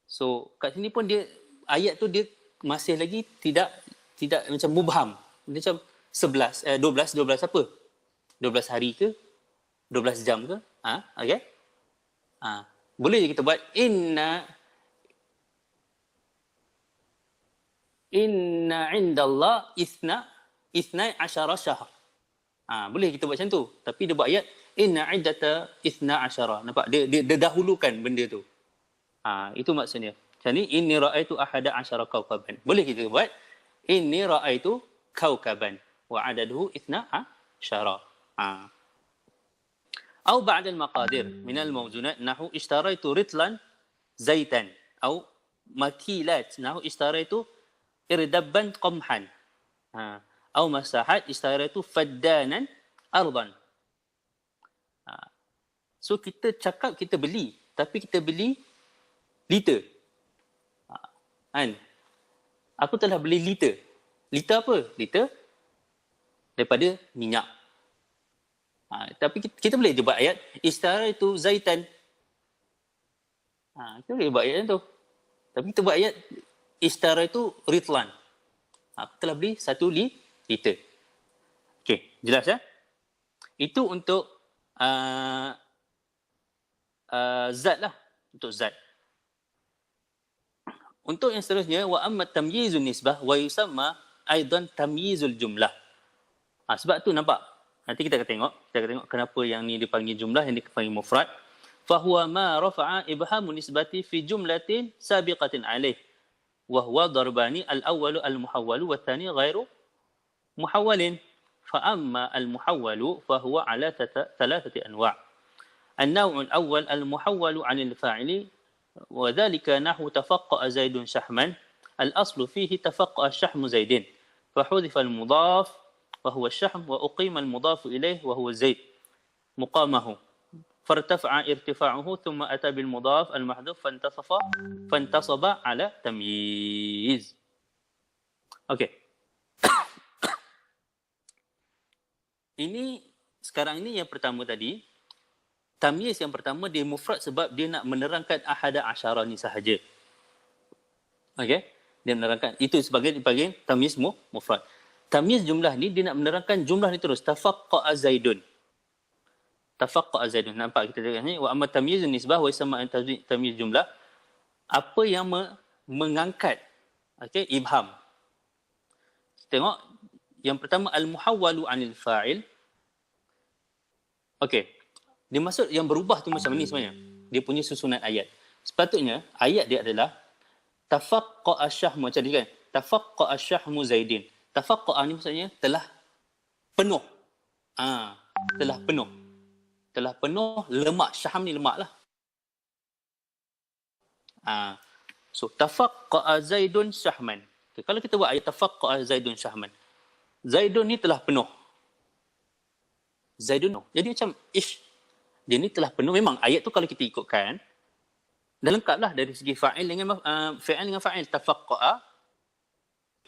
So, kat sini pun ayat tu dia masih lagi tidak macam mubham. Dia macam 12 apa? 12 hari ke? 12 jam ke? Okay? Boleh je kita buat inna indallah isna asyara syahr. Boleh kita buat macam tu. Tapi dia buat ayat inna iddata isna asyara. Nampak? Dia dahulukan benda tu. Itu maksudnya. Macam ni, inni ra'aitu ahada asyara kawkaban. Boleh kita buat inni ra'aitu kawkaban wa adaduhu isna asyara. أو بعد المقادير من الموزونات نحو اشتريت رطلا زيتا أو مكيلات نحو اشتريت إردبا قمحا أو مساحات اشتريت فدانا أرضا. So kita cakap kita beli, tapi kita beli liter. Kan? Aku telah beli liter. Liter apa? Liter daripada minyak. Tapi kita boleh je buat ayat istara itu zaitan. Kita boleh buat ayat tu. Tapi kita buat ayat istara itu ritlan. Aku telah beli 1 liter. Okey, jelas ya? Itu untuk zat lah. Untuk zat. Untuk yang seterusnya, wa amma tamyizun nisbah wa yusamma aidan tamyizul jumlah. Sebab tu nampak. Nanti kita akan tengok kenapa yang ni dipanggil jumlah, yang dipanggil mufrad. Fahuwa ma rafa'a ibhamu nisbati fi jumlatin sabiqatin alaih. Wa huwa darbani al-awwalu al-muhawwalu wa thani ghairu muhawwalin. Fa amma al-muhawwalu fahuwa ala thalathati anwa'. An-naw'u al-awwal al-muhawwalu 'anil fa'ili wa dhalika nahwu tafaqqa zaidun shahman. Al-aslu fihi tafaqqa shahmu zaidin. Fa hudhifa al-mudhaf وهو الشحم وأقيم المضاف إليه وهو زيد مقامه فارتفع ارتفاعه ثم أتى بالمضاف المحذوف فانتصب على تمييز. Okey. Sekarang ini yang pertama tadi, tamyiz yang pertama dia mufrad sebab dia nak menerangkan ahada asyara ni sahaja. Okey? Dia menerangkan itu sebagai dipanggil tamyiz mufrad. Tamyiz jumlah ni dia nak menerangkan jumlah ni terus. Tafaqqa zaidun. Tafaqqa zaidun. Nampak kita tengok ni wa amma tamyizun nisbah wa isma tamyiz jumlah. Apa yang mengangkat ibham. Tengok yang pertama al-muhawwalu 'anil fa'il. Dia maksud yang berubah tu macam ni sebenarnya. Dia punya susunan ayat. Sepatutnya ayat dia adalah tafaqqa asyahmu macam ni kan. Tafaqqa asyahmu zaidin. Tafaqqa ni maksudnya telah penuh. Telah penuh. Telah penuh lemak. Syaham ni lemak lah. So, tafaqqa zaidun syahman. Kalau kita buat ayat tafaqqa zaidun syahman. Zaidun ni telah penuh. Zaidun. Jadi macam dia ni telah penuh. Memang ayat tu kalau kita ikutkan, dah lengkap lah dari segi fa'il dengan fa'il. Tafaqqa.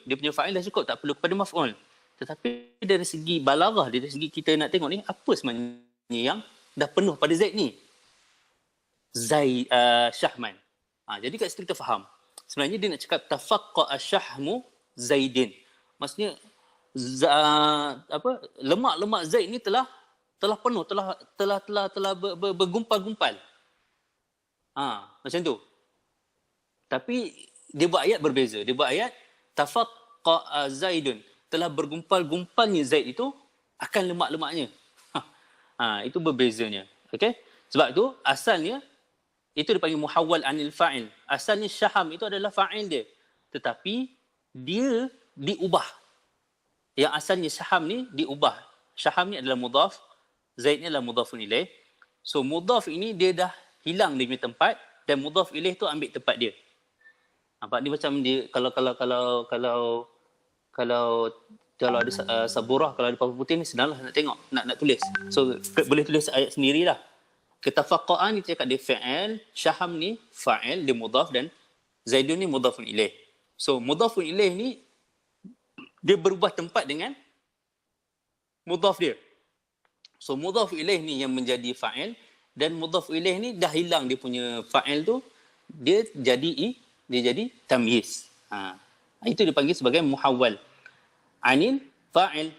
Dia punya fa'il dah cukup, tak perlu kepada maf'ul. Tetapi dari segi balaghah, dari segi kita nak tengok ni, apa sebenarnya yang dah penuh pada Zaid ni? Syahman. Jadi kat situ kita faham. Sebenarnya dia nak cakap tafaqqa asyahmu Zaidin. Maksudnya lemak-lemak Zaid ni telah penuh, telah bergumpal-gumpal. Macam tu. Tapi dia buat ayat berbeza. Dia buat ayat tafaqqa zaidun, telah bergumpal-gumpalnya Zaid itu akan lemak-lemaknya. Itu berbezanya. Okey? Sebab tu asalnya itu dipanggil muhawwal 'anil fa'il. Asalnya syaham itu adalah fa'il dia. Tetapi dia diubah. Yang asalnya syaham ni diubah. Syaham ni adalah mudhaf, Zaid ni adalah mudhafun ilaih. So mudhaf ini dia dah hilang dia punya tempat dan mudhaf ilaih tu ambil tempat dia. Nampak ni macam dia kalau ada saburah, kalau ada papan putih ni senanglah nak tengok, nak tulis. So boleh tulis ayat sendirilah. Ketafaqqa'an ni cakap dia fa'il, syaham ni fa'il, dia mudhaf dan zaidun ni mudhafun ilaih. So mudhafun ilaih ni dia berubah tempat dengan mudhaf dia. So mudhaf ilaih ni yang menjadi fa'il, dan mudhaf ilaih ni dah hilang dia punya fa'il tu, dia jadi tamyiz. Itu dipanggil sebagai muhawwal anil fa'il.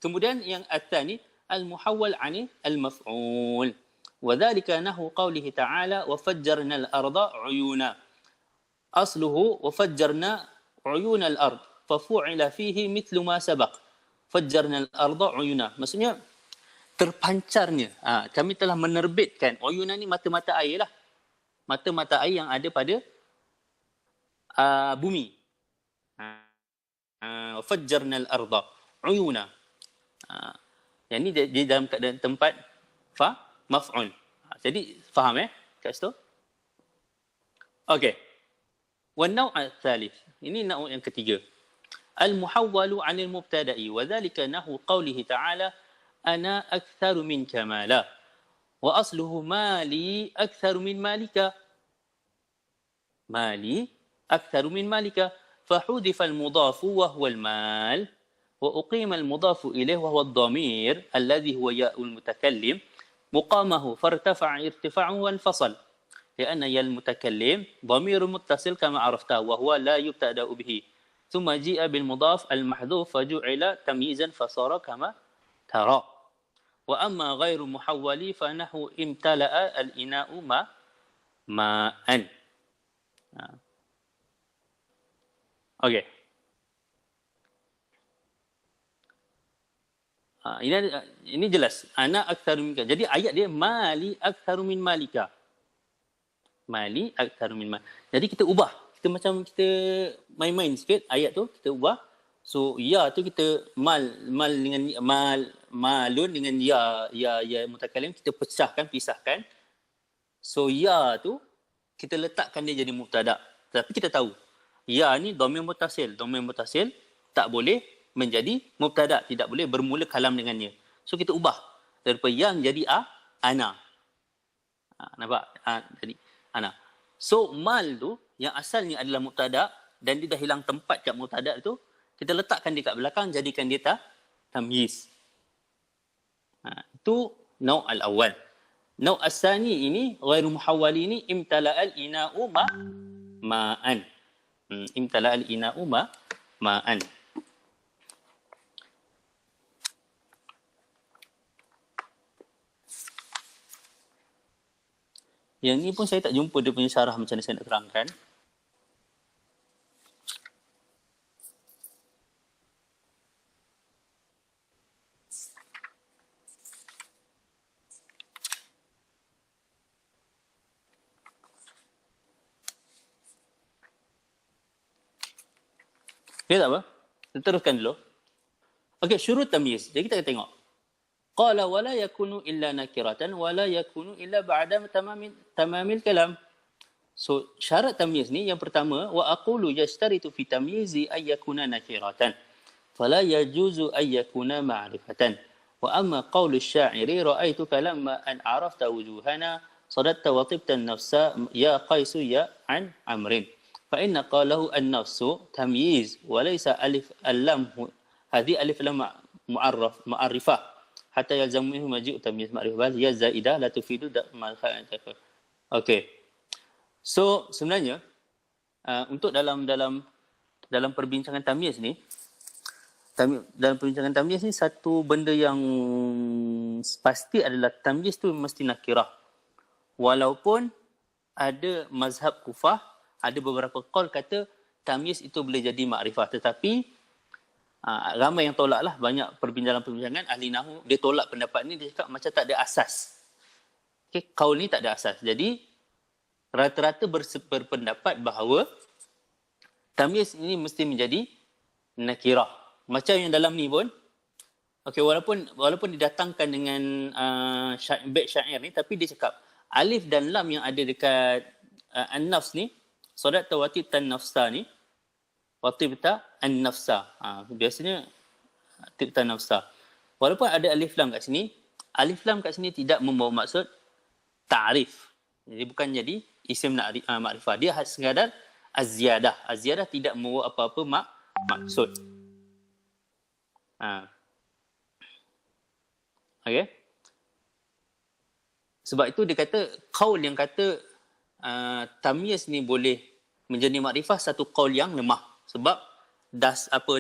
Kemudian yang atsani al-muhawwal anil al-maf'ul. Wa dhalika nahu qawlihi ta'ala wa fajjarna al-arda 'uyuna. Asluhu wa fajjarna 'uyuna al-ard fa fu'ila fihi mithlu ma sabaq. Fajjarna al-arda 'uyuna. Maksudnya terpancarnya. Kami telah menerbitkan. Uyuna ni mata-mata air lah. Mata-mata air yang ada pada bumi. Fajjarna al-arda 'uyuna. Yang ni di dalam keadaan tempat maf'ul. Jadi faham kat situ? Okey. Wa naw' al-thalith. Ini naw' yang ketiga. Al-muhawwalu 'anil mubtada'i wa dhalika nahu qawlihi ta'ala ana aktsaru minka mala wa asluhu mali aktsaru min malika. Mali aktsaru min malika fahudifa al-mudhafu wa huwa al-mal wa uqima al-mudhafu ilayhi wa huwa ad-dhamir alladhi huwa ya'ul mutakallim muqamahu fartafa'a irtifa'uhu wa infasal li'anna ya'al mutakallim dhamirun muttasil kama 'arafta wa huwa la yubtada'u bihi thumma ji'a bil mudhaf al-mahdhuf faju'ila tamyizan fasara kama tara. Wa amma ghairu muhawwali fa nahu imtala'a al-ina'u ma'an. Okey. Ini jelas. Ana aktsaru minka. Jadi ayat dia mali aktsaru min malika. Mali aktsaru min malika. Jadi kita ubah. Kita macam kita main-main sikit ayat tu, kita ubah. So ya tu kita mal dengan malun dengan ya mutakallim kita pisahkan. So ya tu kita letakkan dia jadi mubtada. Tapi kita tahu ya ni dhamir muttasil. Dhamir muttasil tak boleh menjadi mubtada, tidak boleh bermula kalam dengannya. So kita ubah daripada yang jadi ana. Nampak? Jadi ana. So mal tu yang asalnya adalah mubtada dan dia dah hilang tempat kat mubtada tu, kita letakkan dia kat belakang, jadikan dia tamyiz. Itu naw' al-awwal. Naw' as-sani ini, ghairu muhawwali ini, imtala'al ina'u ma'an. Imtala'al ina'u ma'an. Yang ni pun saya tak jumpa dia punya syarah macam mana saya nak terangkan. Okay, tak apa? Kita teruskan dulu. Okey, syurut tamyiz. Jadi kita akan tengok. Qala wala yakunu illa nakiratan wala yakunu illa ba'da tamamil kalam. So, syarat tamyiz ni yang pertama, wa aqulu yashtaritu fi tamyizi ay yakuna nakiratan. Fala yajuzu ay yakuna ma'rifatan. Wa amma qawlu asy-sya'iri ra'aytuka lamma an 'arafta wujuhana sadatta wa tibta an-nafsa ya qaisu ya an amrin. فإن قاله النفس تمييز وليس ألف اللام هذه ألف لام معرفة حتى يلزم منه مجيء تمييز معرفة بل هي زائدة لا تفيد ما Okey. So sebenarnya untuk dalam perbincangan tamyiz ni, dalam perbincangan tamyiz ni satu benda yang pasti adalah tamyiz tu mesti nakirah. Walaupun ada mazhab Kufah, ada beberapa qaul kata tamyiz itu boleh jadi makrifah, tetapi ramai yang tolak lah. Banyak perbincangan ahli nahwu dia tolak pendapat ni, dia cakap macam tak ada asas. Okay, qaul ni tak ada asas. Jadi rata-rata berpendapat bahawa tamyiz ini mesti menjadi nakirah. Macam yang dalam ni pun, okay, walaupun didatangkan dengan bait syair ni, tapi dia cakap alif dan lam yang ada dekat an-nafs ni, Sadatta wa tibta an-nafsa ni, wa tibta an-nafsa. Biasanya tibta an-nafsa. Walaupun ada alif lam kat sini tidak membawa maksud ta'rif. Jadi bukan jadi isim ma'rifah. Dia sekadar az-ziyadah. Az-ziyadah tidak membawa apa-apa maksud. Okay. Sebab itu dia kata qaul yang kata tamyiz ni boleh menjadi makrifah satu qaul yang lemah. Sebab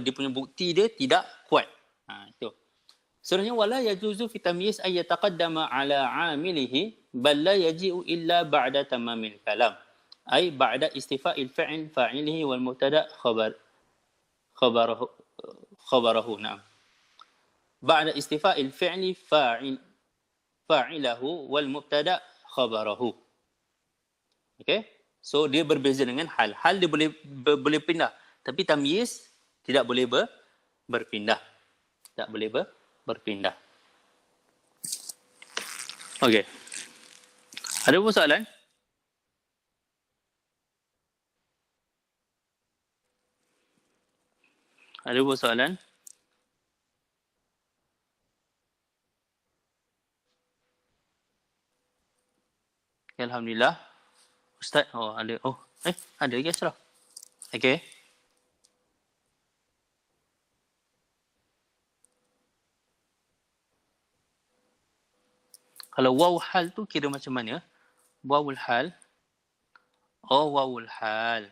dia punya bukti dia tidak kuat. Itu. Sebenarnya wala yajuzu fi tamyiz ay yataqaddama ala amilihi bal la yaji'u illa ba'da tamamil kalam. Ay ba'da istifa'il fa'il fa'ilihi wal mubtada khabarahu. Na'am. Ba'da istifa'il fi'li fa'ilahu wal mubtada khabarahu. Okay? So dia berbeza dengan hal. Hal dia boleh pindah, tapi tamyiz tidak boleh berpindah. Tak boleh berpindah. Okey. Ada apa soalan? Ada apa soalan? Alhamdulillah. Ustaz, ada. Ada lagi Ashraf. Okey. Kalau waw hal tu kira macam mana? Wawul hal. Wawul hal.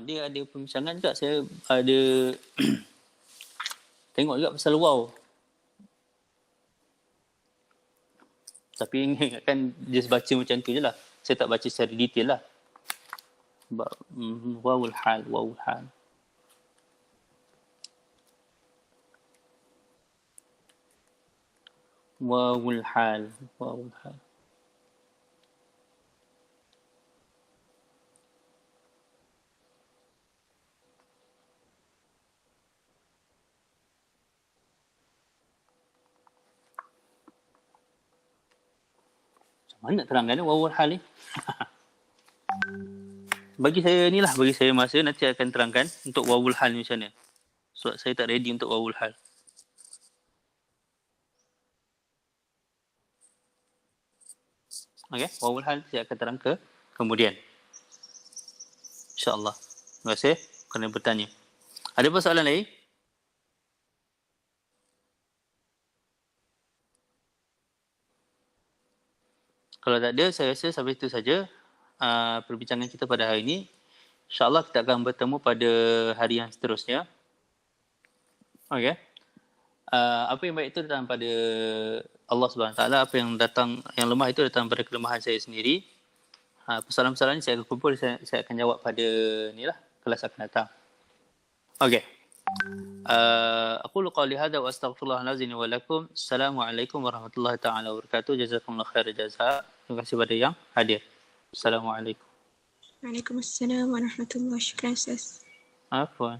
Dia ada perbincangan juga. Saya ada tengok juga pasal waw. Tapi ingatkan just baca macam tu je lah. Saya tak baca secara detail lah. Wawul hal. Wawul hal. Wawul hal. Wawul hal. Mana nak terangkan ni wawul hal ni? Bagi saya masa nanti akan terangkan untuk wawul hal ni macam mana. Sebab saya tak ready untuk wawul hal. Okey, wawul hal saya akan terang kemudian. InsyaAllah. Terima kasih kerana bertanya. Ada persoalan lain? Kalau tak ada, saya rasa sampai itu saja perbincangan kita pada hari ini. InsyaAllah kita akan bertemu pada hari yang seterusnya. Okey. Apa yang baik itu datang pada Allah SWT. Apa yang lemah itu datang pada kelemahan saya sendiri. Persoalan-persoalan ini saya akan kumpul, saya akan jawab pada kelas akan datang. Okey. Aqulu qawli hadza wa astaghfirullah al-azim wa lakum. Assalamualaikum warahmatullahi taala wabarakatuh. Jazakumullah khairan jazaa. Terima kasih pada yang hadir. Assalamualaikum. Waalaikumsalam warahmatullahi wabarakatuh. Afwan.